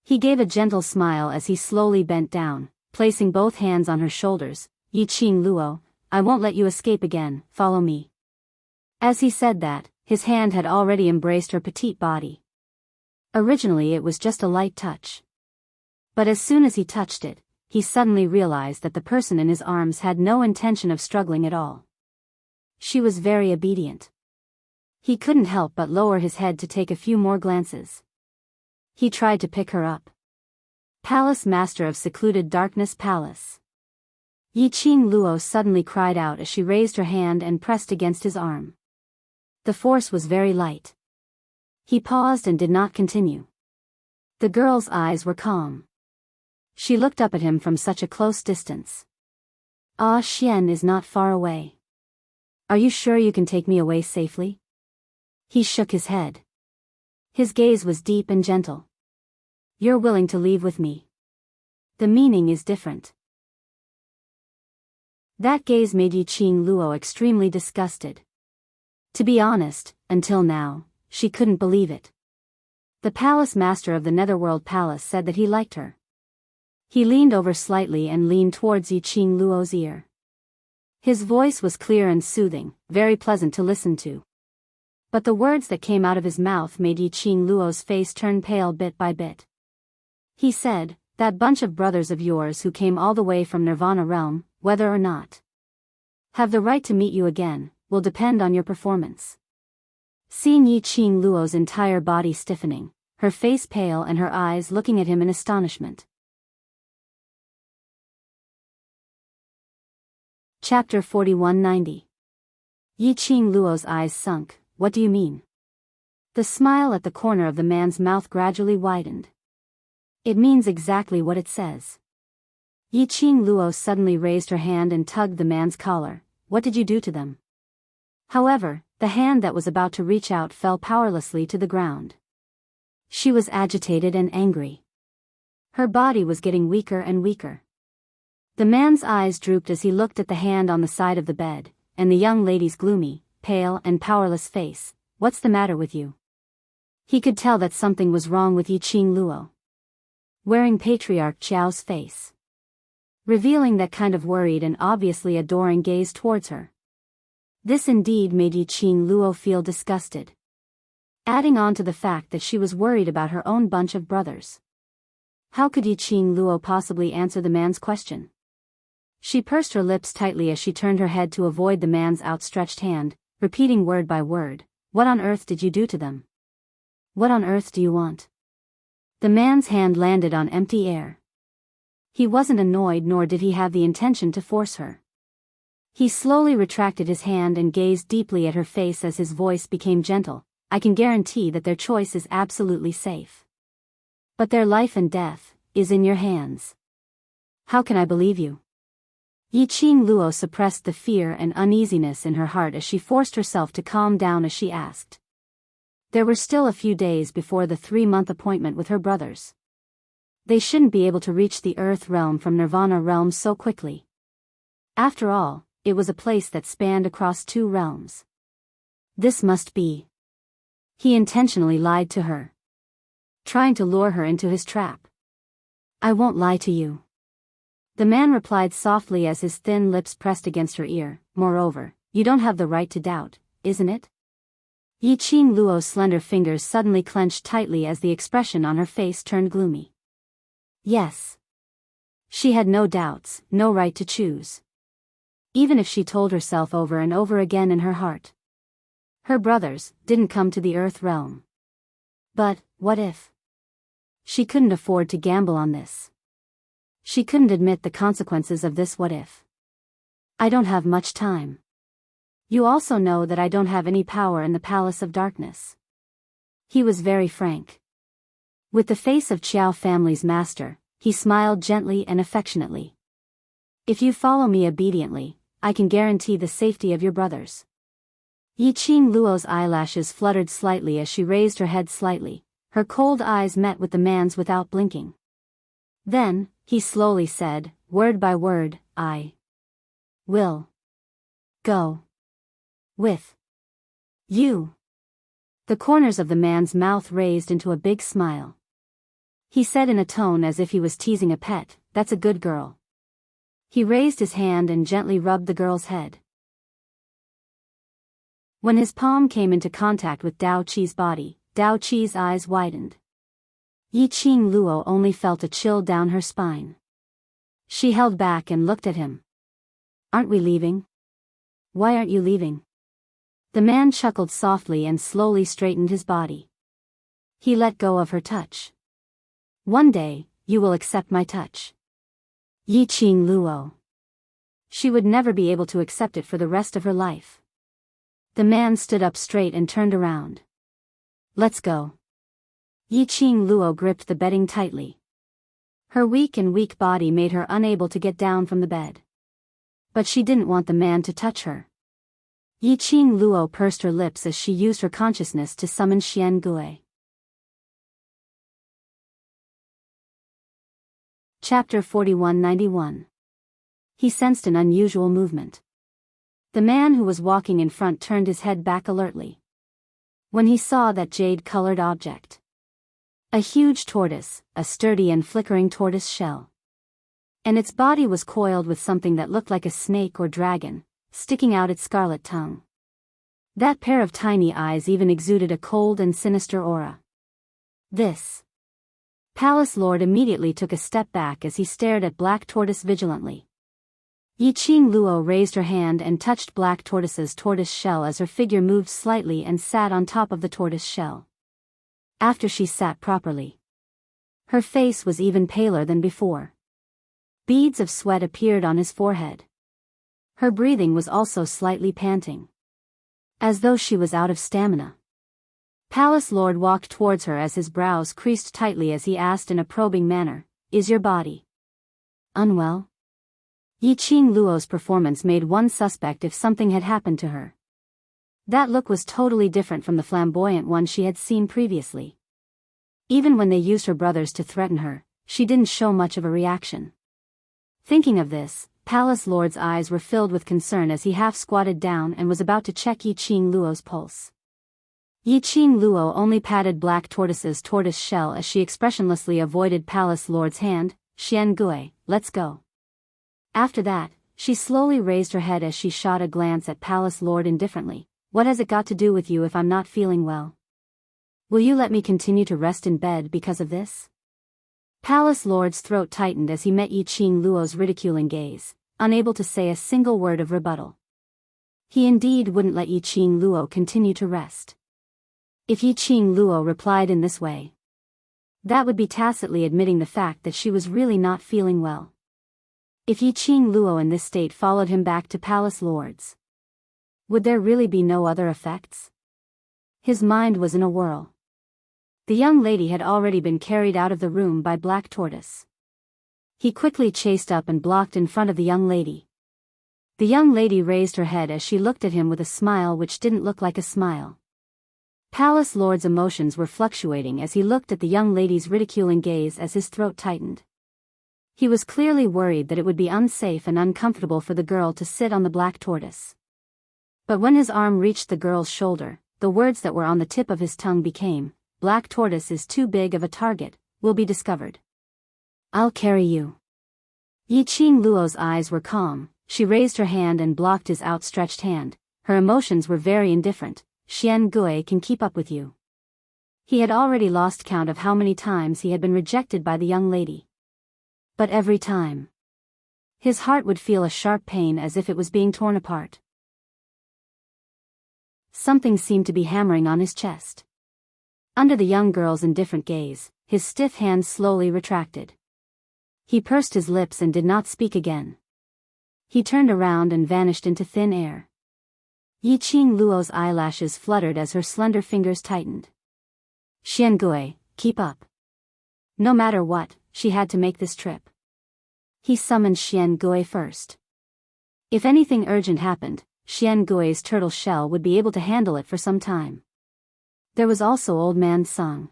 He gave a gentle smile as he slowly bent down, placing both hands on her shoulders. Yiqing Luo, I won't let you escape again, follow me. As he said that, his hand had already embraced her petite body. Originally it was just a light touch. But as soon as he touched it, he suddenly realized that the person in his arms had no intention of struggling at all. She was very obedient. He couldn't help but lower his head to take a few more glances. He tried to pick her up. Palace Master of Secluded Darkness Palace. Yiqing Luo suddenly cried out as she raised her hand and pressed against his arm. The force was very light. He paused and did not continue. The girl's eyes were calm. She looked up at him from such a close distance. Ah, Xian is not far away. Are you sure you can take me away safely? He shook his head. His gaze was deep and gentle. You're willing to leave with me. The meaning is different. That gaze made Yiqing Luo extremely disgusted. To be honest, until now, she couldn't believe it. The palace master of the Netherworld Palace said that he liked her. He leaned over slightly and leaned towards Yiqing Luo's ear. His voice was clear and soothing, very pleasant to listen to. But the words that came out of his mouth made Yiqing Luo's face turn pale bit by bit. He said, that bunch of brothers of yours who came all the way from Nirvana realm, whether or not have the right to meet you again, will depend on your performance. Seeing Yiqing Luo's entire body stiffening, her face pale and her eyes looking at him in astonishment. Chapter 4190. Yiqing Luo's eyes sunk. What do you mean? The smile at the corner of the man's mouth gradually widened. It means exactly what it says. Yiqing Luo suddenly raised her hand and tugged the man's collar. What did you do to them? However, the hand that was about to reach out fell powerlessly to the ground. She was agitated and angry. Her body was getting weaker and weaker. The man's eyes drooped as he looked at the hand on the side of the bed, and the young lady's gloomy, pale and powerless face. What's the matter with you? He could tell that something was wrong with Yiqing Luo. Wearing Patriarch Qiao's face, revealing that kind of worried and obviously adoring gaze towards her. This indeed made Yiqing Luo feel disgusted. Adding on to the fact that she was worried about her own bunch of brothers. How could Yiqing Luo possibly answer the man's question? She pursed her lips tightly as she turned her head to avoid the man's outstretched hand, repeating word by word, what on earth did you do to them? What on earth do you want? The man's hand landed on empty air. He wasn't annoyed nor did he have the intention to force her. He slowly retracted his hand and gazed deeply at her face as his voice became gentle. I can guarantee that their choice is absolutely safe. But their life and death is in your hands. How can I believe you? Yiqing Luo suppressed the fear and uneasiness in her heart as she forced herself to calm down as she asked. There were still a few days before the 3-month appointment with her brothers. They shouldn't be able to reach the Earth realm from Nirvana realm so quickly. After all, it was a place that spanned across 2 realms. This must be. He intentionally lied to her, trying to lure her into his trap. I won't lie to you. The man replied softly as his thin lips pressed against her ear. Moreover, you don't have the right to doubt, isn't it? Yiqing Luo's slender fingers suddenly clenched tightly as the expression on her face turned gloomy. Yes. She had no doubts, no right to choose. Even if she told herself over and over again in her heart. Her brothers didn't come to the Earth realm. But, what if? She couldn't afford to gamble on this. She couldn't admit the consequences of this what if. I don't have much time. You also know that I don't have any power in the Palace of Darkness. He was very frank. With the face of Qiao family's master, he smiled gently and affectionately. If you follow me obediently, I can guarantee the safety of your brothers. Yiqing Luo's eyelashes fluttered slightly as she raised her head slightly. Her cold eyes met with the man's without blinking. Then, he slowly said, word by word, I will go with you. The corners of the man's mouth raised into a big smile. He said in a tone as if he was teasing a pet, that's a good girl. He raised his hand and gently rubbed the girl's head. When his palm came into contact with Dao Qi's body, Dao Qi's eyes widened. Yiqing Luo only felt a chill down her spine. She held back and looked at him. Aren't we leaving? Why aren't you leaving? The man chuckled softly and slowly straightened his body. He let go of her touch. One day, you will accept my touch. Yiqing Luo. She would never be able to accept it for the rest of her life. The man stood up straight and turned around. Let's go. Yi Qing Luo gripped the bedding tightly. Her weak body made her unable to get down from the bed. But she didn't want the man to touch her. Yi Qing Luo pursed her lips as she used her consciousness to summon Xian Gui. Chapter 4191. He sensed an unusual movement. The man who was walking in front turned his head back alertly. When he saw that jade-colored object. A huge tortoise, a sturdy and flickering tortoise shell. And its body was coiled with something that looked like a snake or dragon, sticking out its scarlet tongue. That pair of tiny eyes even exuded a cold and sinister aura. This Palace Lord immediately took a step back as he stared at Black Tortoise vigilantly. Yi Qing Luo raised her hand and touched Black Tortoise's tortoise shell as her figure moved slightly and sat on top of the tortoise shell. After she sat properly, her face was even paler than before. Beads of sweat appeared on his forehead. Her breathing was also slightly panting, as though she was out of stamina. Palace Lord walked towards her as his brows creased tightly as he asked in a probing manner, "Is your body unwell?" Yi Qing Luo's performance made one suspect if something had happened to her. That look was totally different from the flamboyant one she had seen previously. Even when they used her brothers to threaten her, she didn't show much of a reaction. Thinking of this, Palace Lord's eyes were filled with concern as he half squatted down and was about to check Yi Qing Luo's pulse. Yi Qing Luo only patted Black Tortoise's tortoise shell as she expressionlessly avoided Palace Lord's hand. "Xian Gui, let's go." After that, she slowly raised her head as she shot a glance at Palace Lord indifferently. "What has it got to do with you if I'm not feeling well? Will you let me continue to rest in bed because of this?" Palace Lord's throat tightened as he met Yi Qing Luo's ridiculing gaze, unable to say a single word of rebuttal. He indeed wouldn't let Yi Qing Luo continue to rest. If Yi Qing Luo replied in this way, that would be tacitly admitting the fact that she was really not feeling well. If Yi Qing Luo in this state followed him back to Palace Lord's, would there really be no other effects? His mind was in a whirl. The young lady had already been carried out of the room by Black Tortoise. He quickly chased up and blocked in front of the young lady. The young lady raised her head as she looked at him with a smile which didn't look like a smile. Palace Lord's emotions were fluctuating as he looked at the young lady's ridiculing gaze as his throat tightened. He was clearly worried that it would be unsafe and uncomfortable for the girl to sit on the Black Tortoise. But when his arm reached the girl's shoulder, the words that were on the tip of his tongue became, "Black Tortoise is too big of a target, will be discovered. I'll carry you." Yi Qing Luo's eyes were calm. She raised her hand and blocked his outstretched hand. Her emotions were very indifferent. "Xian Gui can keep up with you." He had already lost count of how many times he had been rejected by the young lady. But every time, his heart would feel a sharp pain as if it was being torn apart. Something seemed to be hammering on his chest. Under the young girl's indifferent gaze, his stiff hands slowly retracted. He pursed his lips and did not speak again. He turned around and vanished into thin air. Yi Qing Luo's eyelashes fluttered as her slender fingers tightened. "Xian Gui, keep up." No matter what, she had to make this trip. He summoned Xian Gui first. If anything urgent happened, Xian Gui's turtle shell would be able to handle it for some time. There was also Old Man Song.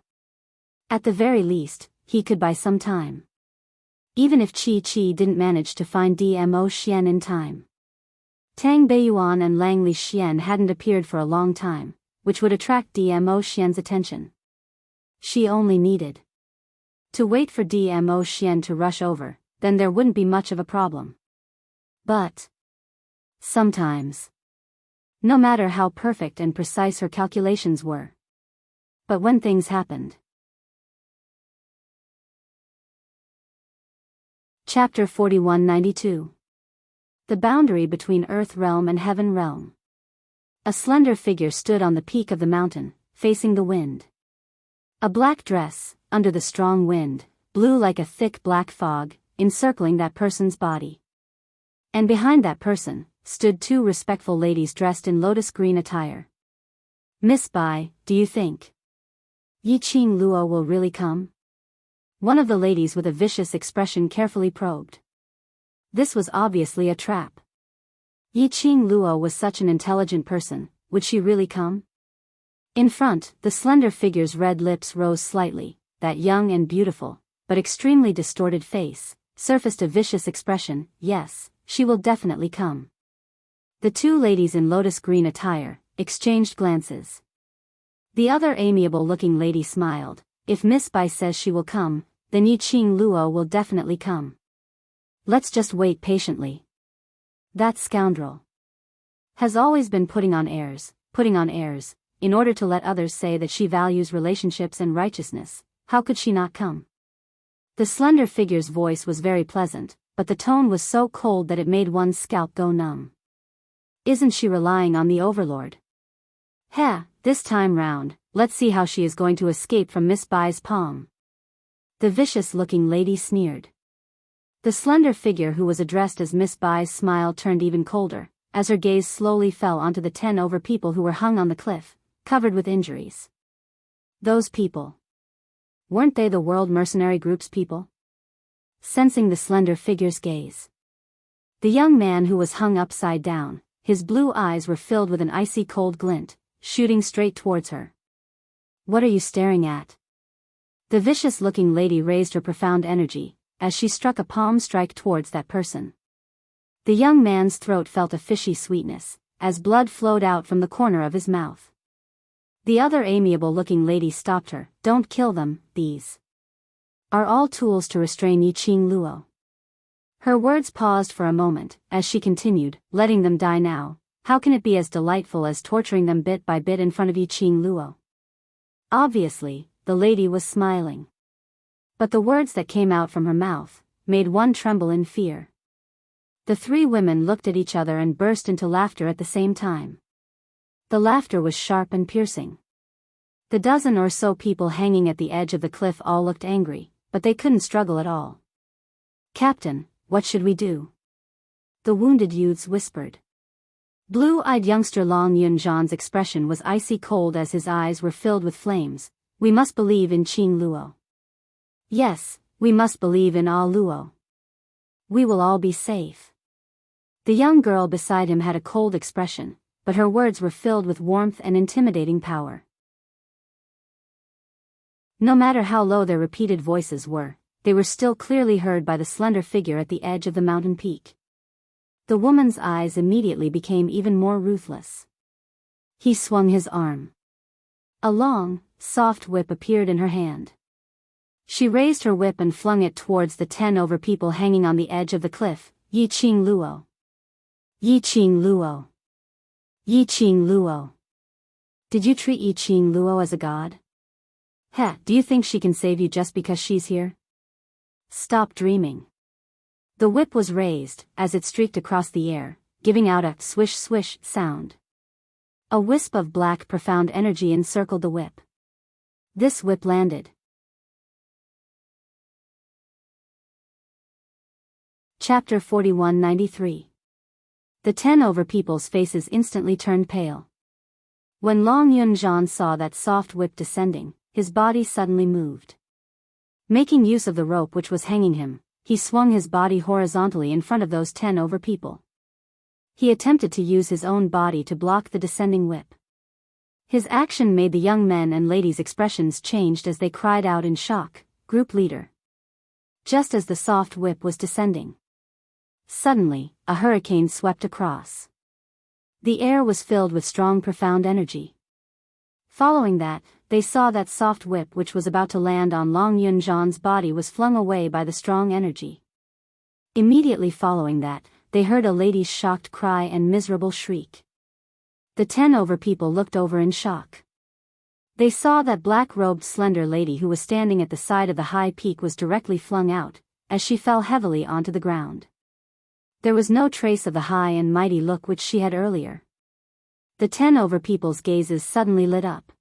At the very least, he could buy some time. Even if Chi didn't manage to find Dmo Xian in time. Tang Beiyuan and Lang Li Xian hadn't appeared for a long time, which would attract Dmo Xian's attention. She only needed to wait for Dmo Xian to rush over, then there wouldn't be much of a problem. But sometimes, no matter how perfect and precise her calculations were, but when things happened. Chapter 4192. The boundary between Earth Realm and Heaven Realm. A slender figure stood on the peak of the mountain, facing the wind. A black dress, under the strong wind, blew like a thick black fog, encircling that person's body. And behind that person, stood two respectful ladies dressed in lotus green attire. "Miss Bai, do you think Yi Qing Luo will really come? One of the ladies with a vicious expression carefully probed. This was obviously a trap. Yi Qing Luo was such an intelligent person, would she really come? In front, the slender figure's red lips rose slightly, that young and beautiful, but extremely distorted face, surfaced a vicious expression. Yes, she will definitely come. The two ladies in lotus green attire exchanged glances. The other amiable-looking lady smiled. If Miss Bai says she will come, then Yi Qing Luo will definitely come. Let's just wait patiently. That scoundrel has always been putting on airs, in order to let others say that she values relationships and righteousness. How could she not come? The slender figure's voice was very pleasant, but the tone was so cold that it made one's scalp go numb. Isn't she relying on the overlord? This time round, let's see how she is going to escape from Miss Bai's palm. The vicious-looking lady sneered. The slender figure who was addressed as Miss Bai's smile turned even colder, as her gaze slowly fell onto the 10 over people who were hung on the cliff, covered with injuries. Those people. Weren't they the World Mercenary Group's people? Sensing the slender figure's gaze, the young man who was hung upside down, his blue eyes were filled with an icy cold glint, shooting straight towards her. What are you staring at? The vicious-looking lady raised her profound energy, as she struck a palm strike towards that person. The young man's throat felt a fishy sweetness, as blood flowed out from the corner of his mouth. The other amiable-looking lady stopped her. Don't kill them, these are all tools to restrain Yi Qing Luo. Her words paused for a moment, as she continued, letting them die now. How can it be as delightful as torturing them bit by bit in front of Yi Qing Luo? Obviously, the lady was smiling. But the words that came out from her mouth made one tremble in fear. The three women looked at each other and burst into laughter at the same time. The laughter was sharp and piercing. The dozen or so people hanging at the edge of the cliff all looked angry, but they couldn't struggle at all. Captain, what should we do? The wounded youths whispered. Blue-eyed youngster Long Yunzhan's expression was icy cold as his eyes were filled with flames. We must believe in Qing Luo. Yes, we must believe in Ah Luo. We will all be safe. The young girl beside him had a cold expression, but her words were filled with warmth and intimidating power. No matter how low their repeated voices were, they were still clearly heard by the slender figure at the edge of the mountain peak. The woman's eyes immediately became even more ruthless. He swung his arm. A long, soft whip appeared in her hand. She raised her whip and flung it towards the 10 over people hanging on the edge of the cliff. Yi Qing Luo. Yi Qing Luo. Yi Qing Luo. Did you treat Yi Qing Luo as a god? Do you think she can save you just because she's here? Stop dreaming. The whip was raised, as it streaked across the air, giving out a swish-swish sound. A wisp of black profound energy encircled the whip. This whip landed. Chapter 4193. The 10 over people's faces instantly turned pale. When Long Yunzhan saw that soft whip descending, his body suddenly moved. Making use of the rope which was hanging him, he swung his body horizontally in front of those 10 over people. He attempted to use his own body to block the descending whip. His action made the young men and ladies' expressions changed as they cried out in shock. Group leader. Just as the soft whip was descending, suddenly, a hurricane swept across. The air was filled with strong profound energy. Following that, they saw that soft whip which was about to land on Long Yunzhan's body was flung away by the strong energy. Immediately following that, they heard a lady's shocked cry and miserable shriek. The 10 over people looked over in shock. They saw that black-robed slender lady who was standing at the side of the high peak was directly flung out, as she fell heavily onto the ground. There was no trace of the high and mighty look which she had earlier. The 10 over people's gazes suddenly lit up.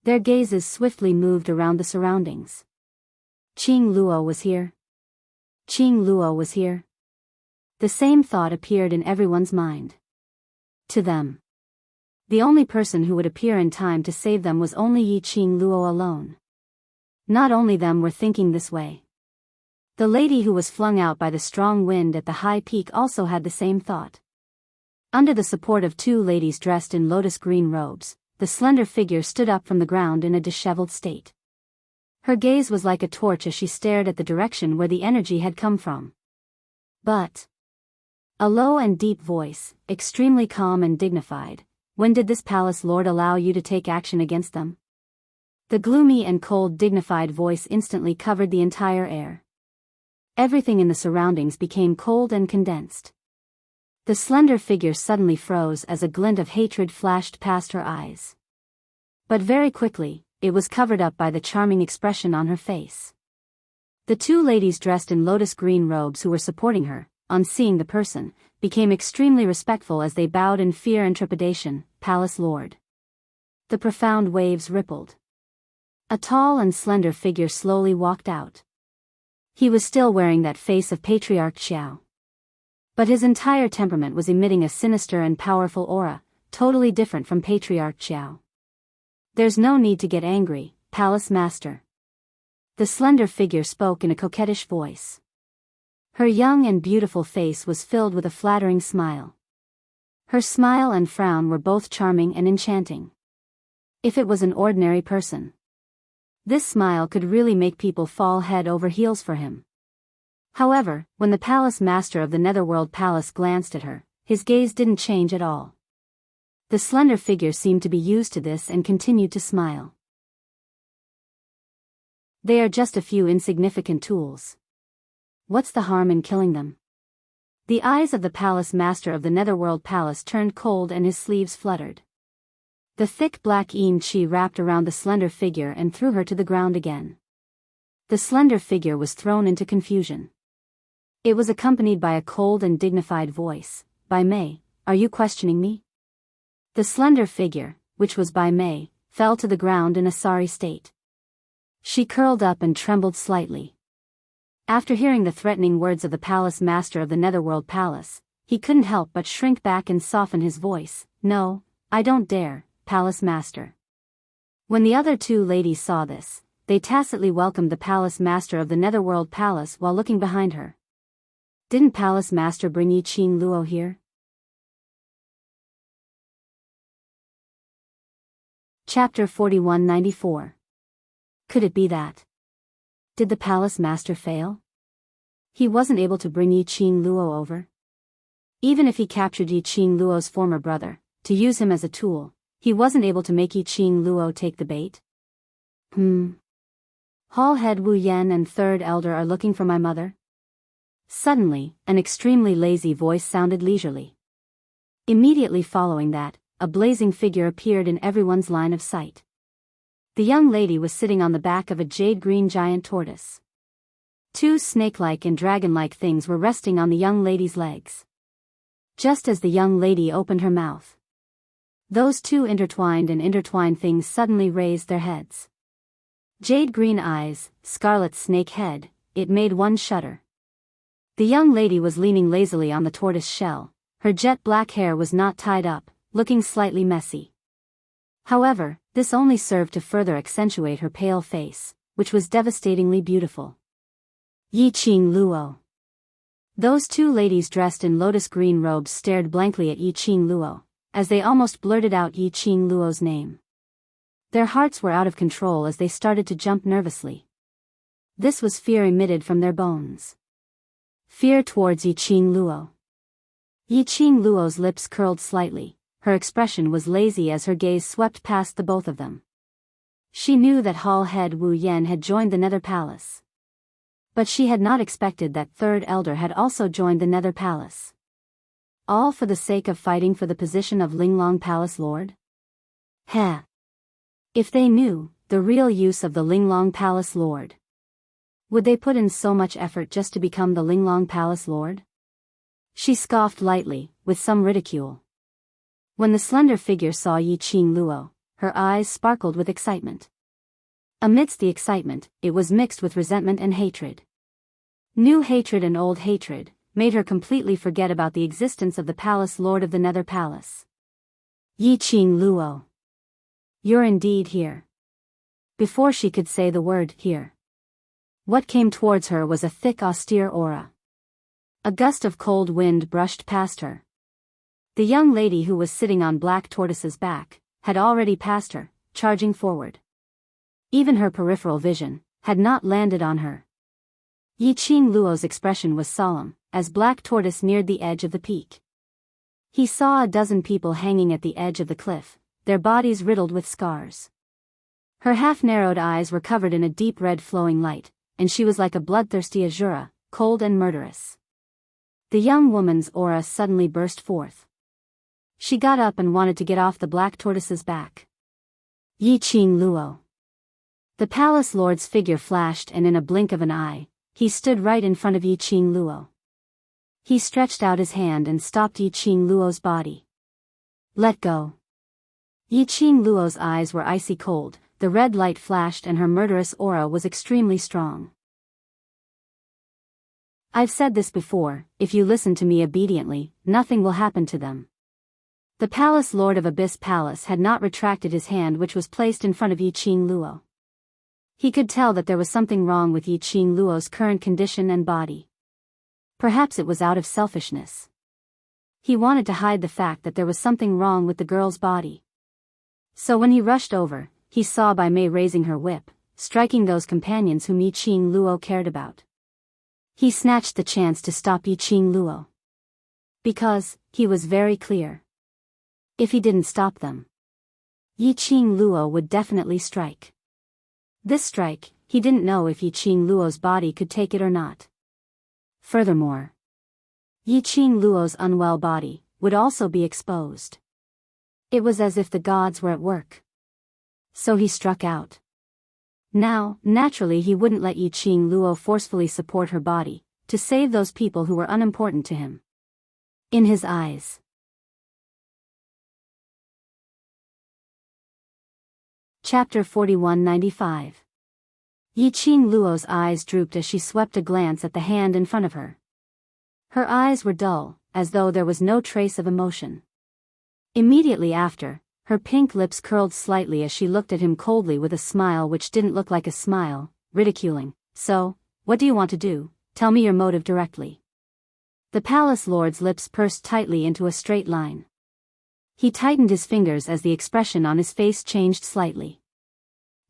Their gazes swiftly moved around the surroundings. Qing Luo was here. Qing Luo was here. The same thought appeared in everyone's mind. To them, The only person who would appear in time to save them was only Yi Qing Luo alone. Not only them were thinking this way. The lady who was flung out by the strong wind at the high peak also had the same thought. Under the support of two ladies dressed in lotus green robes, the slender figure stood up from the ground in a disheveled state. Her gaze was like a torch as she stared at the direction where the energy had come from. But a low and deep voice, extremely calm and dignified, "When did this palace lord allow you to take action against them?" The gloomy and cold dignified voice instantly covered the entire air. Everything in the surroundings became cold and condensed. The slender figure suddenly froze as a glint of hatred flashed past her eyes. But very quickly, it was covered up by the charming expression on her face. The two ladies dressed in lotus green robes who were supporting her, on seeing the person, became extremely respectful as they bowed in fear and trepidation. "Palace Lord." The profound waves rippled. A tall and slender figure slowly walked out. He was still wearing that face of Patriarch Xiao. But his entire temperament was emitting a sinister and powerful aura, totally different from Patriarch Xiao. "There's no need to get angry, Palace Master." The slender figure spoke in a coquettish voice. Her young and beautiful face was filled with a flattering smile. Her smile and frown were both charming and enchanting. If it was an ordinary person, this smile could really make people fall head over heels for him. However, when the palace master of the Netherworld Palace glanced at her, his gaze didn't change at all. The slender figure seemed to be used to this and continued to smile. "They are just a few insignificant tools. What's the harm in killing them?" The eyes of the palace master of the Netherworld Palace turned cold and his sleeves fluttered. The thick black yin chi wrapped around the slender figure and threw her to the ground again. The slender figure was thrown into confusion. It was accompanied by a cold and dignified voice. "Bai Mei, are you questioning me?" The slender figure, which was Bai Mei, fell to the ground in a sorry state. She curled up and trembled slightly. After hearing the threatening words of the palace master of the Netherworld Palace, he couldn't help but shrink back and soften his voice. "No, I don't dare, Palace Master." When the other two ladies saw this, they tacitly welcomed the palace master of the Netherworld Palace while looking behind her. "Didn't Palace Master bring Yi Qing Luo here?" Chapter 4194. Could it be that? Did the Palace Master fail? He wasn't able to bring Yi Qing Luo over? Even if he captured Yi Qing Luo's former brother, to use him as a tool, he wasn't able to make Yi Qing Luo take the bait? Hall Head Wu Yan and Third Elder are looking for my mother? Suddenly, an extremely lazy voice sounded leisurely. Immediately following that, a blazing figure appeared in everyone's line of sight. The young lady was sitting on the back of a jade-green giant tortoise. Two snake-like and dragon-like things were resting on the young lady's legs. Just as the young lady opened her mouth, those two intertwined things suddenly raised their heads. Jade-green eyes, scarlet snake head, it made one shudder. The young lady was leaning lazily on the tortoise shell. Her jet-black hair was not tied up, looking slightly messy. However, this only served to further accentuate her pale face, which was devastatingly beautiful. Yi Qing Luo. Those two ladies dressed in lotus green robes stared blankly at Yi Qing Luo, as they almost blurted out Yi Qing Luo's name. Their hearts were out of control as they started to jump nervously. This was fear emitted from their bones. Fear towards Yi Qing Luo. Yi Qing Luo's lips curled slightly. Her expression was lazy as her gaze swept past the both of them. She knew that Hall Head Wu Yan had joined the Nether Palace. But she had not expected that Third Elder had also joined the Nether Palace. All for the sake of fighting for the position of Linglong Palace Lord? Heh! If they knew the real use of the Linglong Palace Lord, would they put in so much effort just to become the Linglong Palace Lord? She scoffed lightly, with some ridicule. When the slender figure saw Yi Qing Luo, her eyes sparkled with excitement. Amidst the excitement, it was mixed with resentment and hatred. New hatred and old hatred made her completely forget about the existence of the Palace Lord of the Nether Palace. Yi Qing Luo. You're indeed here. Before she could say the word here, what came towards her was a thick austere aura. A gust of cold wind brushed past her. The young lady who was sitting on Black Tortoise's back had already passed her, charging forward. Even her peripheral vision had not landed on her. Yi Qing Luo's expression was solemn, as Black Tortoise neared the edge of the peak. He saw a dozen people hanging at the edge of the cliff, their bodies riddled with scars. Her half-narrowed eyes were covered in a deep red flowing light, and she was like a bloodthirsty Azura, cold and murderous. The young woman's aura suddenly burst forth. She got up and wanted to get off the Black Tortoise's back. Yi Qing Luo. The palace lord's figure flashed, and in a blink of an eye, he stood right in front of Yi Qing Luo. He stretched out his hand and stopped Yi Qing Luo's body. Let go. Yi Qing Luo's eyes were icy cold, the red light flashed, and her murderous aura was extremely strong. I've said this before, if you listen to me obediently, nothing will happen to them. The palace lord of Abyss Palace had not retracted his hand, which was placed in front of Yi Qing Luo. He could tell that there was something wrong with Yi Qing Luo's current condition and body. Perhaps it was out of selfishness. He wanted to hide the fact that there was something wrong with the girl's body. So when he rushed over, he saw Bai Mei raising her whip, striking those companions whom Yi Qing Luo cared about. He snatched the chance to stop Yi Qing Luo. Because, he was very clear. If he didn't stop them, Yi Qing Luo would definitely strike. This strike, he didn't know if Yi Qing Luo's body could take it or not. Furthermore, Yi Qing Luo's unwell body would also be exposed. It was as if the gods were at work. So he struck out. Now, naturally he wouldn't let Yi Qing Luo forcefully support her body, to save those people who were unimportant to him. In his eyes. Chapter 4195. Yi Qing Luo's eyes drooped as she swept a glance at the hand in front of her. Her eyes were dull, as though there was no trace of emotion. Immediately after, her pink lips curled slightly as she looked at him coldly with a smile which didn't look like a smile, ridiculing. So, what do you want to do? Tell me your motive directly. The palace lord's lips pursed tightly into a straight line. He tightened his fingers as the expression on his face changed slightly.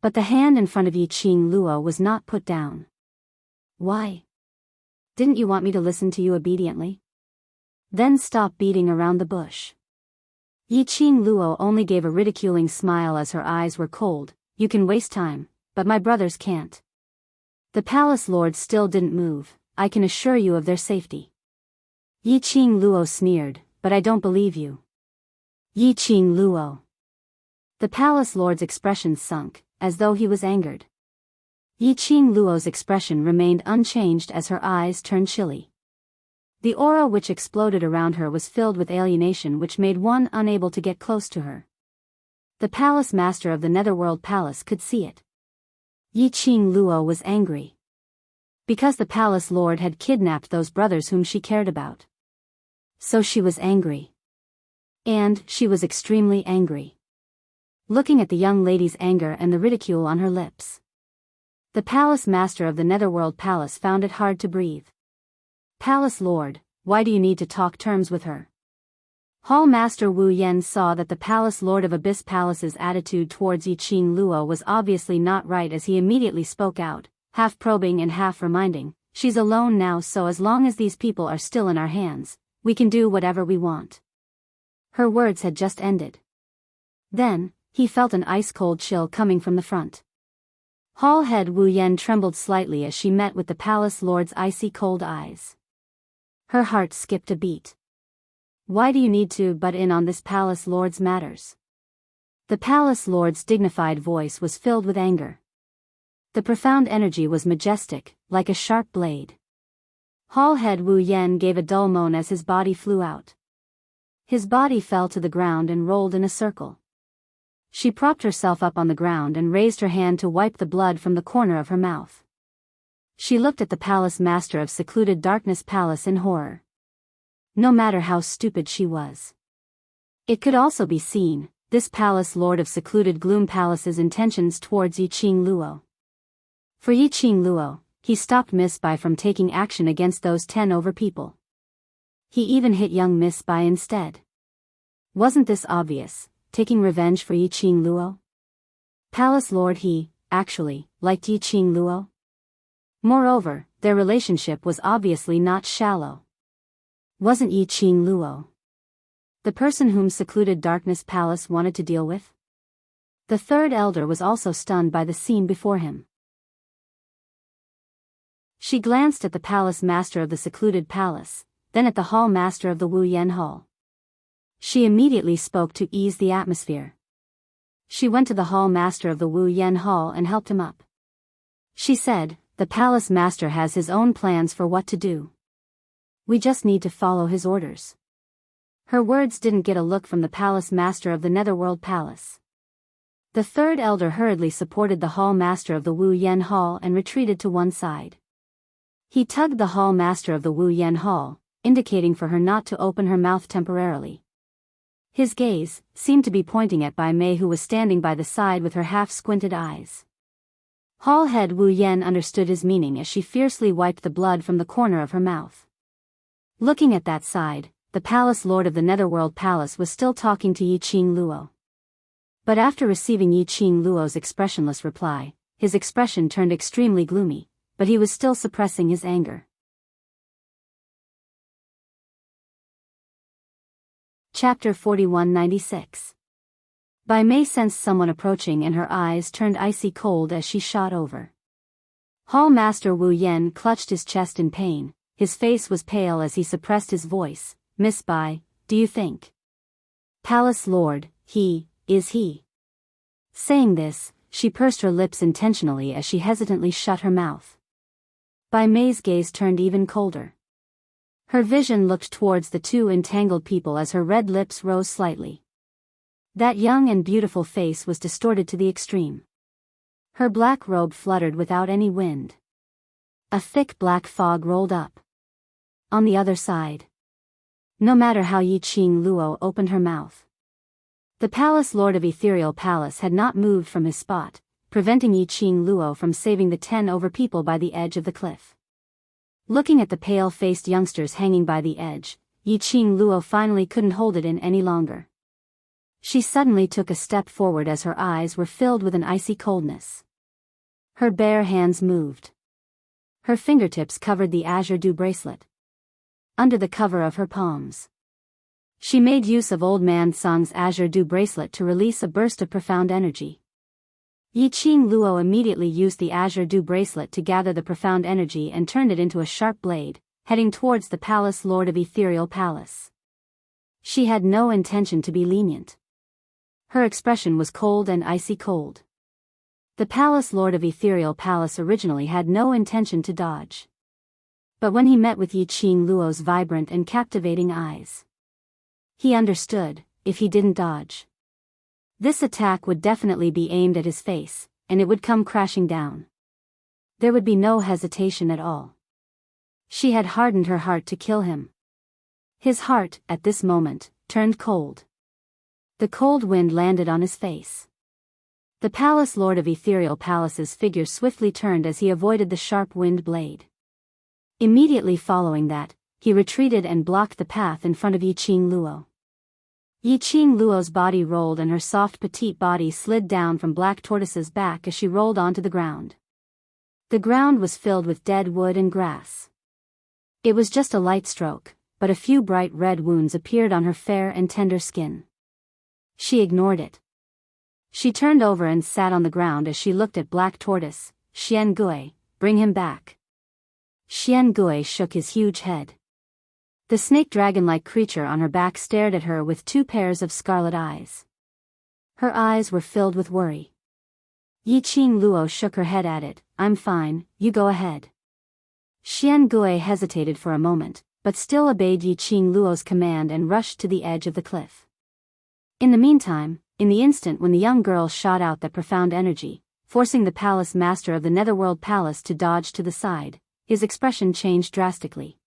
But the hand in front of Yi Qing Luo was not put down. Why? Didn't you want me to listen to you obediently? Then stop beating around the bush. Yi Qing Luo only gave a ridiculing smile as her eyes were cold. You can waste time, but my brothers can't. The palace lords still didn't move. I can assure you of their safety. Yi Qing Luo sneered, but I don't believe you. Yi Qing Luo. The palace lord's expression sunk, as though he was angered. Yi Qing Luo's expression remained unchanged as her eyes turned chilly. The aura which exploded around her was filled with alienation which made one unable to get close to her. The palace master of the Netherworld Palace could see it. Yi Qing Luo was angry. Because the palace lord had kidnapped those brothers whom she cared about. So she was angry. And she was extremely angry. Looking at the young lady's anger and the ridicule on her lips. The palace master of the Netherworld Palace found it hard to breathe. Palace lord, why do you need to talk terms with her? Hall Master Wu Yan saw that the palace lord of Abyss Palace's attitude towards Yi Qing Luo was obviously not right as he immediately spoke out, half probing and half reminding, she's alone now, so as long as these people are still in our hands, we can do whatever we want. Her words had just ended. Then, he felt an ice-cold chill coming from the front. Hall head Wu Yan trembled slightly as she met with the palace lord's icy cold eyes. Her heart skipped a beat. Why do you need to butt in on this palace lord's matters? The palace lord's dignified voice was filled with anger. The profound energy was majestic, like a sharp blade. Hall head Wu Yan gave a dull moan as his body flew out. His body fell to the ground and rolled in a circle. She propped herself up on the ground and raised her hand to wipe the blood from the corner of her mouth. She looked at the palace master of secluded Darkness Palace in horror. No matter how stupid she was. It could also be seen, this palace lord of secluded Gloom Palace's intentions towards Yiqing Luo. For Yiqing Luo, he stopped Miss Bai from taking action against those 10 over people. He even hit young Miss Bai instead. Wasn't this obvious, taking revenge for Yiqing Luo? Palace Lord he, actually, liked Yiqing Luo. Moreover, their relationship was obviously not shallow. Wasn't Yiqing Luo the person whom secluded Darkness Palace wanted to deal with? The third elder was also stunned by the scene before him. She glanced at the palace master of the secluded palace, then at the hall master of the Wu Yan Hall. She immediately spoke to ease the atmosphere. She went to the hall master of the Wu Yan Hall and helped him up. She said, "The palace master has his own plans for what to do. We just need to follow his orders." Her words didn't get a look from the palace master of the Netherworld Palace. The third elder hurriedly supported the hall master of the Wu Yan Hall and retreated to one side. He tugged the hall master of the Wu Yan Hall, indicating for her not to open her mouth temporarily. His gaze seemed to be pointing at Bai Mei, who was standing by the side with her half-squinted eyes. Hall head Wu Yan understood his meaning as she fiercely wiped the blood from the corner of her mouth. Looking at that side, the palace lord of the Netherworld Palace was still talking to Yiqing Luo. But after receiving Yiqing Luo's expressionless reply, his expression turned extremely gloomy, but he was still suppressing his anger. Chapter 4196. Bai Mei sensed someone approaching and her eyes turned icy cold as she shot over. Hall Master Wu Yan clutched his chest in pain, his face was pale as he suppressed his voice. "Miss Bai, do you think Palace Lord, is he?" Saying this, she pursed her lips intentionally as she hesitantly shut her mouth. Bai Mei's gaze turned even colder. Her vision looked towards the two entangled people as her red lips rose slightly. That young and beautiful face was distorted to the extreme. Her black robe fluttered without any wind. A thick black fog rolled up. On the other side, no matter how Yiqing Luo opened her mouth, the palace lord of Ethereal Palace had not moved from his spot, preventing Yiqing Luo from saving the 10 over people by the edge of the cliff. Looking at the pale-faced youngsters hanging by the edge, Yiqing Luo finally couldn't hold it in any longer. She suddenly took a step forward as her eyes were filled with an icy coldness. Her bare hands moved. Her fingertips covered the azure dew bracelet. Under the cover of her palms, she made use of Old Man Song's azure dew bracelet to release a burst of profound energy. Yiqing Luo immediately used the azure dew bracelet to gather the profound energy and turned it into a sharp blade, heading towards the palace lord of Ethereal Palace. She had no intention to be lenient. Her expression was cold and icy cold. The palace lord of Ethereal Palace originally had no intention to dodge. But when he met with Yiqing Luo's vibrant and captivating eyes, he understood, if he didn't dodge, this attack would definitely be aimed at his face, and it would come crashing down. There would be no hesitation at all. She had hardened her heart to kill him. His heart, at this moment, turned cold. The cold wind landed on his face. The palace lord of Ethereal Palace's figure swiftly turned as he avoided the sharp wind blade. Immediately following that, he retreated and blocked the path in front of Yiqing Luo. Yiqing Luo's body rolled and her soft petite body slid down from Black Tortoise's back as she rolled onto the ground. The ground was filled with dead wood and grass. It was just a light stroke, but a few bright red wounds appeared on her fair and tender skin. She ignored it. She turned over and sat on the ground as she looked at Black Tortoise. "Xian Gui, bring him back." Xian Gui shook his huge head. The snake dragon-like creature on her back stared at her with 2 pairs of scarlet eyes. Her eyes were filled with worry. Yiqing Luo shook her head at it. "I'm fine, you go ahead." Xian Gui hesitated for a moment, but still obeyed Yiqing Luo's command and rushed to the edge of the cliff. In the meantime, in the instant when the young girl shot out that profound energy, forcing the palace master of the Netherworld Palace to dodge to the side, his expression changed drastically.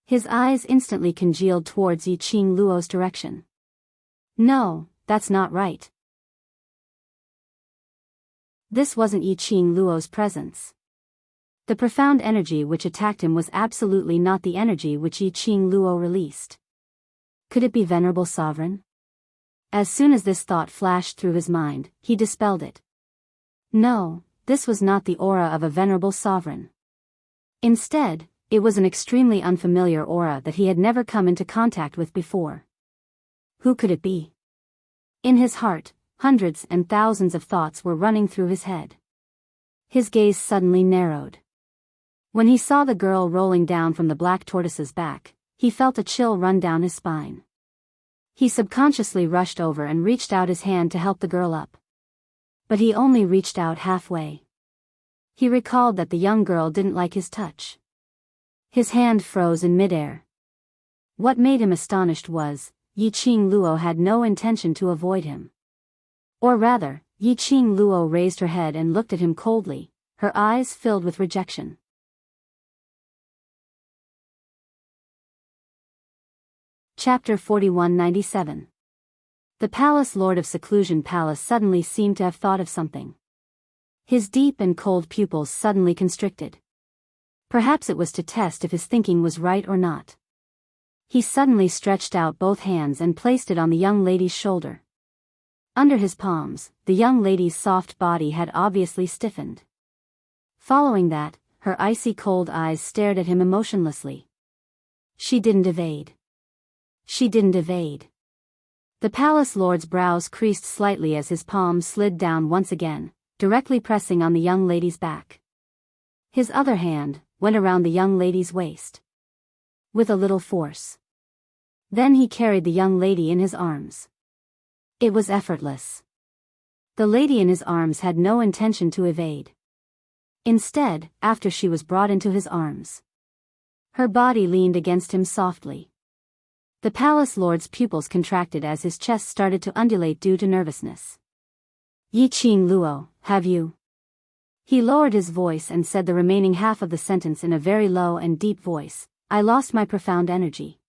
His eyes instantly congealed towards Yiqing Luo's direction. No, that's not right. This wasn't Yiqing Luo's presence. The profound energy which attacked him was absolutely not the energy which Yiqing Luo released. Could it be Venerable Sovereign? As soon as this thought flashed through his mind, he dispelled it. No, this was not the aura of a Venerable Sovereign. Instead, it was an extremely unfamiliar aura that he had never come into contact with before. Who could it be? In his heart, hundreds and thousands of thoughts were running through his head. His gaze suddenly narrowed. When he saw the girl rolling down from the black tortoise's back, he felt a chill run down his spine. He subconsciously rushed over and reached out his hand to help the girl up. But he only reached out halfway. He recalled that the young girl didn't like his touch. His hand froze in midair. What made him astonished was, Yiqing Luo had no intention to avoid him. Or rather, Yiqing Luo raised her head and looked at him coldly, her eyes filled with rejection. Chapter 4197. The Palace Lord of Seclusion Palace suddenly seemed to have thought of something. His deep and cold pupils suddenly constricted. Perhaps it was to test if his thinking was right or not. He suddenly stretched out both hands and placed it on the young lady's shoulder. Under his palms, the young lady's soft body had obviously stiffened. Following that, her icy cold eyes stared at him emotionlessly. She didn't evade. She didn't evade. The Palace Lord's brows creased slightly as his palms slid down once again, directly pressing on the young lady's back. His other hand went around the young lady's waist. With a little force. Then he carried the young lady in his arms. It was effortless. The lady in his arms had no intention to evade. Instead, after she was brought into his arms, her body leaned against him softly. The Palace Lord's pupils contracted as his chest started to undulate due to nervousness. Yiqing Luo, have you? He lowered his voice and said the remaining half of the sentence in a very low and deep voice. I lost my profound energy.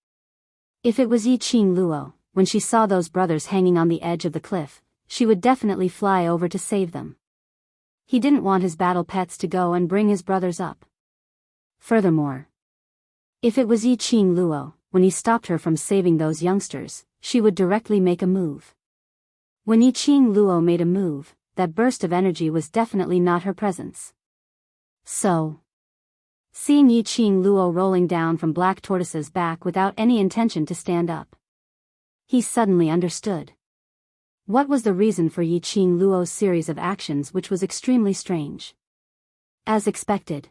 If it was Yiqing Luo, when she saw those brothers hanging on the edge of the cliff, she would definitely fly over to save them. He didn't want his battle pets to go and bring his brothers up. Furthermore, if it was Yiqing Luo, when he stopped her from saving those youngsters, she would directly make a move. When Yiqing Luo made a move, that burst of energy was definitely not her presence. So, seeing Yiqing Luo rolling down from Black Tortoise's back without any intention to stand up, he suddenly understood. What was the reason for Yiqing Luo's series of actions, which was extremely strange? As expected,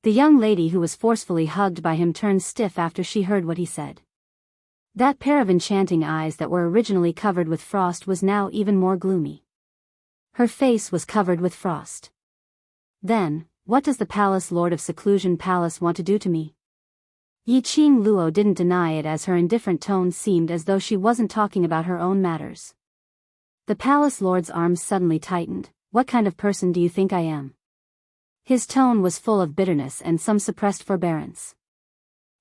the young lady who was forcefully hugged by him turned stiff after she heard what he said. That pair of enchanting eyes that were originally covered with frost was now even more gloomy. Her face was covered with frost. Then, what does the Palace Lord of Seclusion Palace want to do to me? Yiqing Luo didn't deny it as her indifferent tone seemed as though she wasn't talking about her own matters. The Palace Lord's arms suddenly tightened. What kind of person do you think I am? His tone was full of bitterness and some suppressed forbearance.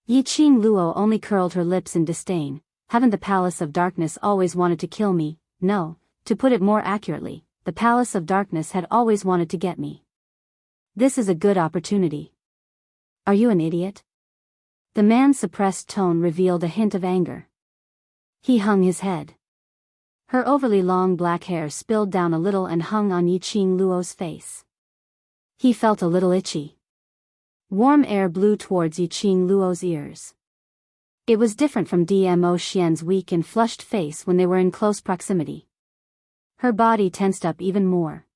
Yiqing Luo only curled her lips in disdain. Haven't the Palace of Darkness always wanted to kill me? No, to put it more accurately, the Palace of Darkness had always wanted to get me. This is a good opportunity. Are you an idiot? The man's suppressed tone revealed a hint of anger. He hung his head. Her overly long black hair spilled down a little and hung on Yiqing Luo's face. He felt a little itchy. Warm air blew towards Yiqing Luo's ears. It was different from Dmo Xian's weak and flushed face when they were in close proximity. Her body tensed up even more.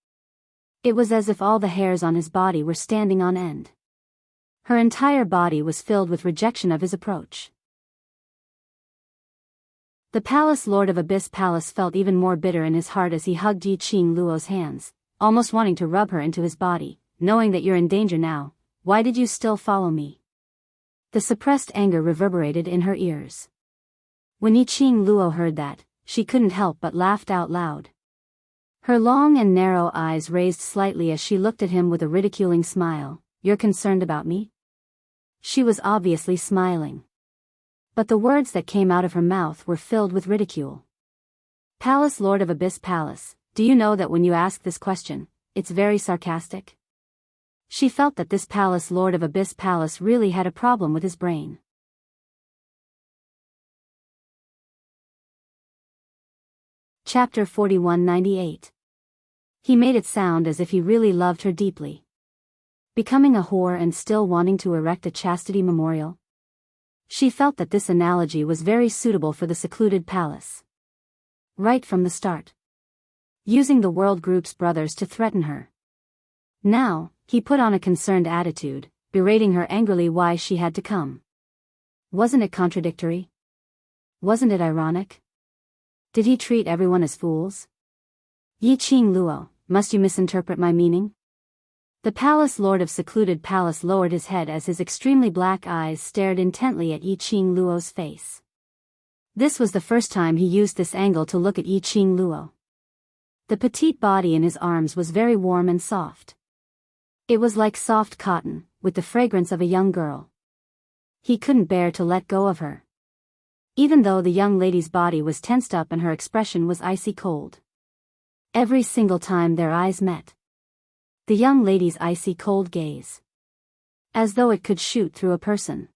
It was as if all the hairs on his body were standing on end. Her entire body was filled with rejection of his approach. The Palace Lord of Abyss Palace felt even more bitter in his heart as he hugged Yiqing Luo's hands, almost wanting to rub her into his body. Knowing that you're in danger now, why did you still follow me? The suppressed anger reverberated in her ears. When Yiqing Luo heard that, she couldn't help but laughed out loud. Her long and narrow eyes raised slightly as she looked at him with a ridiculing smile. You're concerned about me? She was obviously smiling. But the words that came out of her mouth were filled with ridicule. Palace Lord of Abyss Palace, do you know that when you ask this question, it's very sarcastic? She felt that this Palace Lord of Abyss Palace really had a problem with his brain. Chapter 4198. He made it sound as if he really loved her deeply. Becoming a whore and still wanting to erect a chastity memorial? She felt that this analogy was very suitable for the secluded palace. Right from the start. Using the world group's brothers to threaten her. Now, he put on a concerned attitude, berating her angrily why she had to come. Wasn't it contradictory? Wasn't it ironic? Did he treat everyone as fools? Yi Qing Luo, must you misinterpret my meaning? The palace lord of secluded palace lowered his head as his extremely black eyes stared intently at Yi Qing Luo's face. This was the first time he used this angle to look at Yi Qing Luo. The petite body in his arms was very warm and soft. It was like soft cotton, with the fragrance of a young girl. He couldn't bear to let go of her. Even though the young lady's body was tensed up and her expression was icy cold. Every single time their eyes met. The young lady's icy cold gaze. As though it could shoot through a person.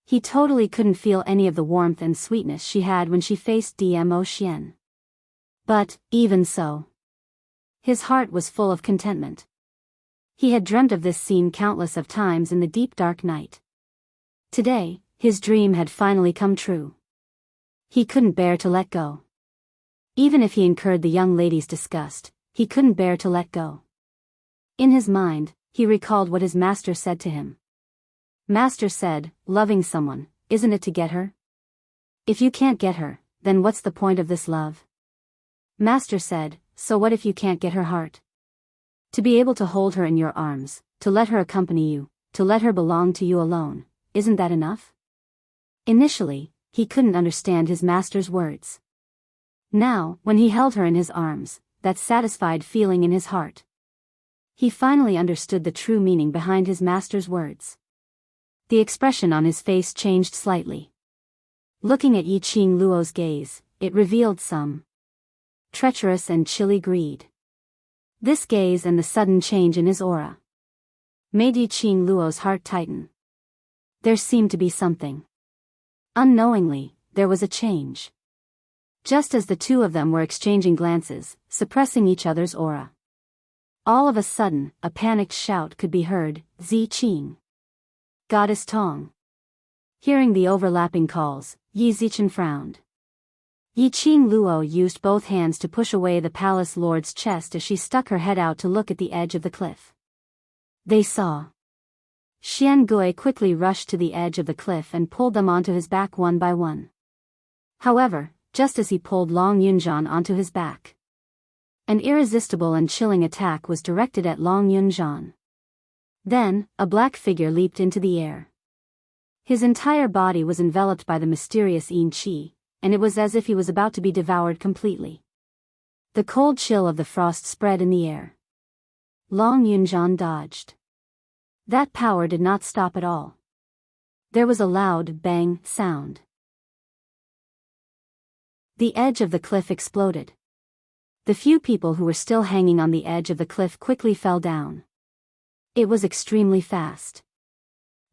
He totally couldn't feel any of the warmth and sweetness she had when she faced Dmo Xian. But, even so, his heart was full of contentment. He had dreamt of this scene countless of times in the deep dark night. Today, his dream had finally come true. He couldn't bear to let go. Even if he incurred the young lady's disgust, he couldn't bear to let go. In his mind, he recalled what his master said to him. Master said, loving someone, isn't it to get her? If you can't get her, then what's the point of this love? Master said, so what if you can't get her heart? To be able to hold her in your arms, to let her accompany you, to let her belong to you alone, isn't that enough? Initially, he couldn't understand his master's words. Now, when he held her in his arms, that satisfied feeling in his heart. He finally understood the true meaning behind his master's words. The expression on his face changed slightly. Looking at Yi Qing Luo's gaze, it revealed some treacherous and chilly greed. This gaze and the sudden change in his aura made Yi Qing Luo's heart tighten. There seemed to be something. Unknowingly, there was a change. Just as the two of them were exchanging glances, suppressing each other's aura. All of a sudden, a panicked shout could be heard, Zi Qing. Goddess Tong. Hearing the overlapping calls, Yi Zichen frowned. Yi Qing Luo used both hands to push away the palace lord's chest as she stuck her head out to look at the edge of the cliff. They saw. Xian Gui quickly rushed to the edge of the cliff and pulled them onto his back one by one. However, just as he pulled Long Yunzhan onto his back, an irresistible and chilling attack was directed at Long Yunzhan. Then, a black figure leaped into the air. His entire body was enveloped by the mysterious Yin Qi, and it was as if he was about to be devoured completely. The cold chill of the frost spread in the air. Long Yunzhan dodged. That power did not stop at all. There was a loud bang sound. The edge of the cliff exploded. The few people who were still hanging on the edge of the cliff quickly fell down. It was extremely fast.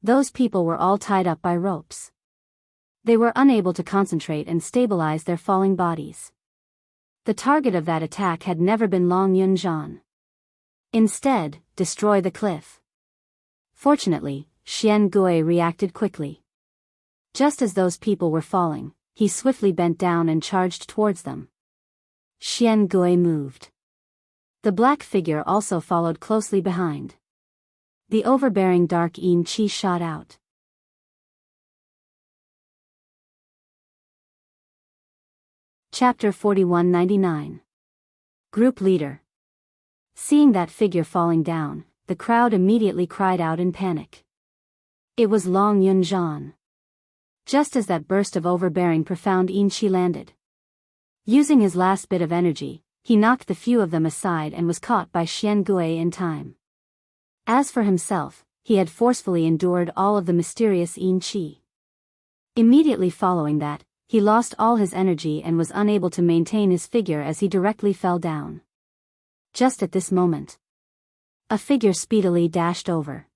Those people were all tied up by ropes. They were unable to concentrate and stabilize their falling bodies. The target of that attack had never been Long Yunzhan. Instead, destroy the cliff. Fortunately, Xian Gui reacted quickly. Just as those people were falling, he swiftly bent down and charged towards them. Xian Gui moved. The black figure also followed closely behind. The overbearing dark Yin Qi shot out. Chapter 4199. Group Leader. Seeing that figure falling down, the crowd immediately cried out in panic. It was Long Yunzhan. Just as that burst of overbearing profound Yin Qi landed. Using his last bit of energy, he knocked the few of them aside and was caught by Xian Gui in time. As for himself, he had forcefully endured all of the mysterious Yin Qi. Immediately following that, he lost all his energy and was unable to maintain his figure as he directly fell down. Just at this moment, a figure speedily dashed over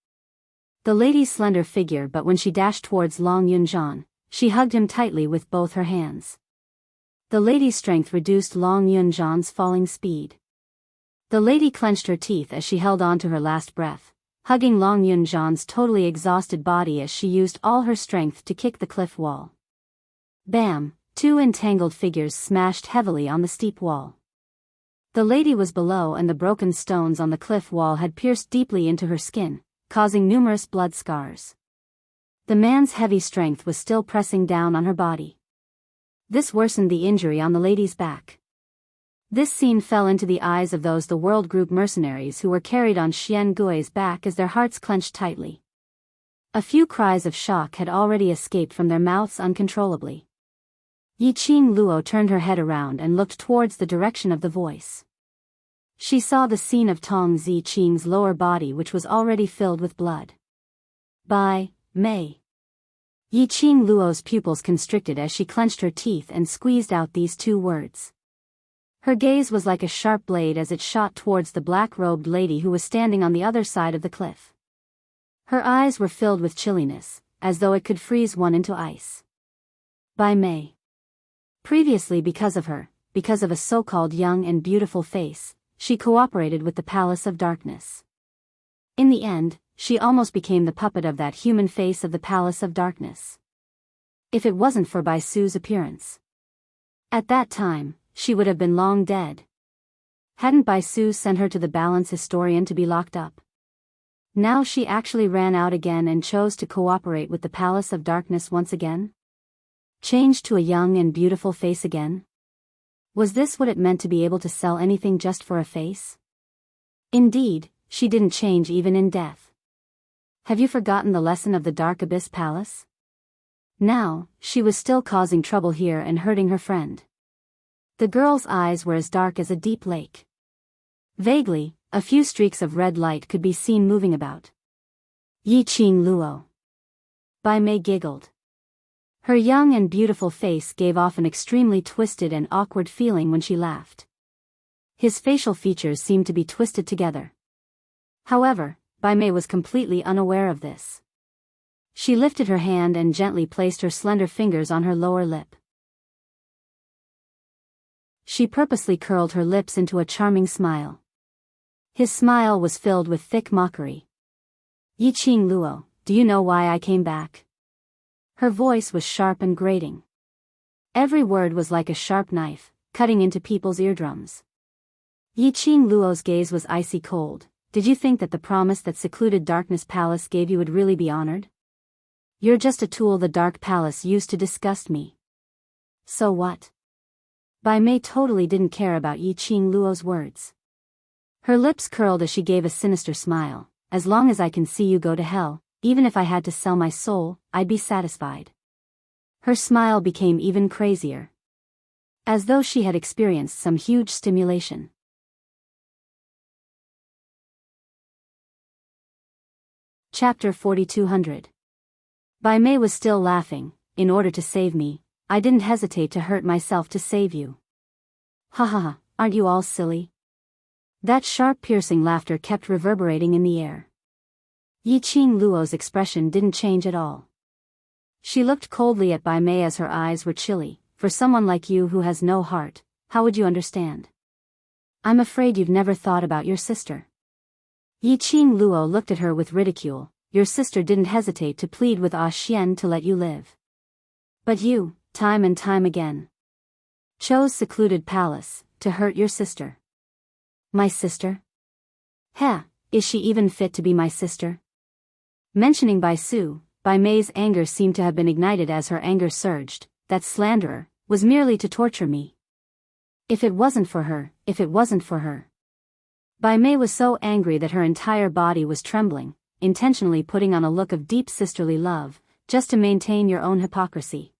the lady's slender figure, but when she dashed towards Long Yunjian, she hugged him tightly with both her hands. The lady's strength reduced Long Yunjian's falling speed. The lady clenched her teeth as she held on to her last breath, hugging Long Yunjian's totally exhausted body as she used all her strength to kick the cliff wall. Bam! Two entangled figures smashed heavily on the steep wall. The lady was below and the broken stones on the cliff wall had pierced deeply into her skin, causing numerous blood scars. The man's heavy strength was still pressing down on her body. This worsened the injury on the lady's back. This scene fell into the eyes of those the World Group mercenaries who were carried on Xian Gui's back as their hearts clenched tightly. A few cries of shock had already escaped from their mouths uncontrollably. Yiqing Luo turned her head around and looked towards the direction of the voice. She saw the scene of Tong Ziqing's lower body, which was already filled with blood. By Mei. Yiqing Luo's pupils constricted as she clenched her teeth and squeezed out these two words. Her gaze was like a sharp blade as it shot towards the black-robed lady who was standing on the other side of the cliff. Her eyes were filled with chilliness, as though it could freeze one into ice. By Mei. Previously, because of a so-called young and beautiful face, she cooperated with the Palace of Darkness. In the end, she almost became the puppet of that human face of the Palace of Darkness. If it wasn't for Bai Su's appearance, at that time, she would have been long dead. Hadn't Bai Su sent her to the balance historian to be locked up? Now she actually ran out again and chose to cooperate with the Palace of Darkness once again? Changed to a young and beautiful face again? Was this what it meant to be able to sell anything just for a face? Indeed, she didn't change even in death. Have you forgotten the lesson of the Dark Abyss Palace? Now, she was still causing trouble here and hurting her friend. The girl's eyes were as dark as a deep lake. Vaguely, a few streaks of red light could be seen moving about. Yiqing Luo. Bai Mei giggled. Her young and beautiful face gave off an extremely twisted and awkward feeling when she laughed. His facial features seemed to be twisted together. However, Bai Mei was completely unaware of this. She lifted her hand and gently placed her slender fingers on her lower lip. She purposely curled her lips into a charming smile. His smile was filled with thick mockery. Yiqing Luo, do you know why I came back? Her voice was sharp and grating. Every word was like a sharp knife, cutting into people's eardrums. Yiqing Luo's gaze was icy cold. Did you think that the promise that secluded Darkness Palace gave you would really be honored? You're just a tool the Dark Palace used to disgust me. So what? Bai Mei totally didn't care about Yiqing Luo's words. Her lips curled as she gave a sinister smile. As long as I can see you go to hell, even if I had to sell my soul, I'd be satisfied. Her smile became even crazier. As though she had experienced some huge stimulation. Chapter 4200. Bai Mei was still laughing. In order to save me, I didn't hesitate to hurt myself to save you. Ha ha ha, aren't you all silly? That sharp piercing laughter kept reverberating in the air. Yiqing Luo's expression didn't change at all. She looked coldly at Bai Mei as her eyes were chilly. For someone like you who has no heart, how would you understand? I'm afraid you've never thought about your sister. Yiqing Luo looked at her with ridicule. Your sister didn't hesitate to plead with Ah Xian to let you live. But you, time and time again, chose secluded palace to hurt your sister. My sister? Heh, is she even fit to be my sister? Mentioning Bai Su, Bai Mei's anger seemed to have been ignited as her anger surged. That slanderer was merely to torture me. If it wasn't for her. Bai Mei was so angry that her entire body was trembling, intentionally putting on a look of deep sisterly love, just to maintain your own hypocrisy.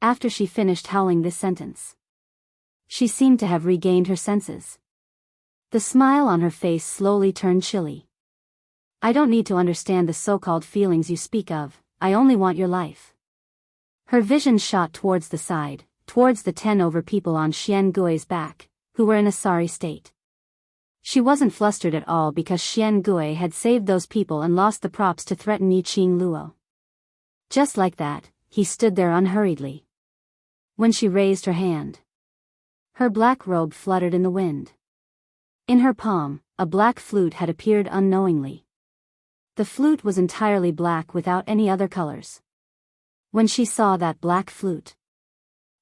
After she finished howling this sentence, she seemed to have regained her senses. The smile on her face slowly turned chilly. I don't need to understand the so-called feelings you speak of, I only want your life. Her vision shot towards the side, towards the 10 over people on Xian Gui's back, who were in a sorry state. She wasn't flustered at all because Xian Gui had saved those people and lost the props to threaten Yiqing Luo. Just like that, he stood there unhurriedly. When she raised her hand, her black robe fluttered in the wind. In her palm, a black flute had appeared unknowingly. The flute was entirely black without any other colors. When she saw that black flute,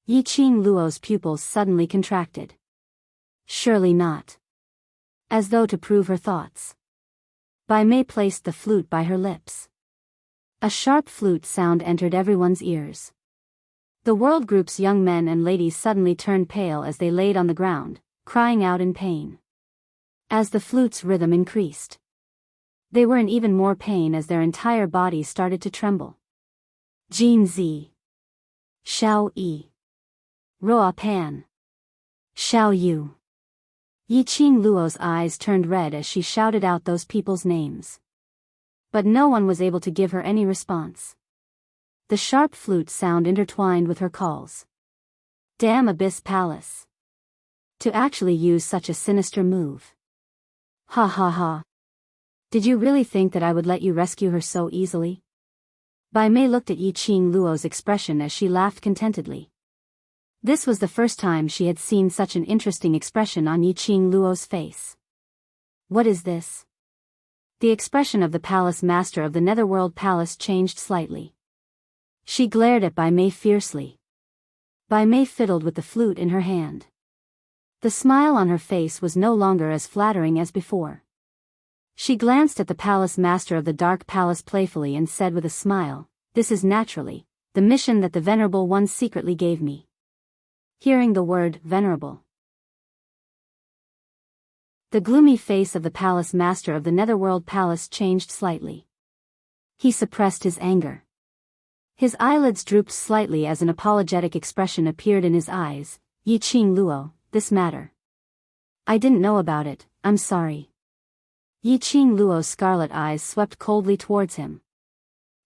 Yiqing Luo's pupils suddenly contracted. Surely not. As though to prove her thoughts, Bai Mei placed the flute by her lips. A sharp flute sound entered everyone's ears. The world group's young men and ladies suddenly turned pale as they laid on the ground, crying out in pain. As the flute's rhythm increased, they were in even more pain as their entire bodies started to tremble. Jin Zi, Xiao Yi, Roa Pan, Xiao Yu. Yiqing Luo's eyes turned red as she shouted out those people's names. But no one was able to give her any response. The sharp flute sound intertwined with her calls. Damn Abyss Palace. To actually use such a sinister move. Ha ha ha. Did you really think that I would let you rescue her so easily? Bai Mei looked at Yiqing Luo's expression as she laughed contentedly. This was the first time she had seen such an interesting expression on Yiqing Luo's face. What is this? The expression of the palace master of the Netherworld Palace changed slightly. She glared at Bai Mei fiercely. Bai Mei fiddled with the flute in her hand. The smile on her face was no longer as flattering as before. She glanced at the palace master of the Dark Palace playfully and said with a smile, "This is naturally the mission that the Venerable One secretly gave me." Hearing the word venerable, the gloomy face of the palace master of the Netherworld Palace changed slightly. He suppressed his anger. His eyelids drooped slightly as an apologetic expression appeared in his eyes. Yiqing Luo, this matter. I didn't know about it, I'm sorry. Yiqing Luo's scarlet eyes swept coldly towards him.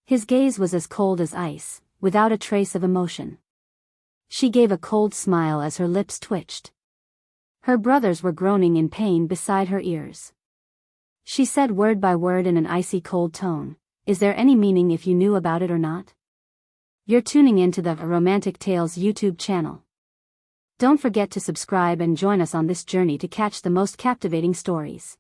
His gaze was as cold as ice, without a trace of emotion. She gave a cold smile as her lips twitched. Her brothers were groaning in pain beside her ears. She said word by word in an icy cold tone, "Is there any meaning if you knew about it or not? You're tuning into the Romantic Tales YouTube channel. Don't forget to subscribe and join us on this journey to catch the most captivating stories."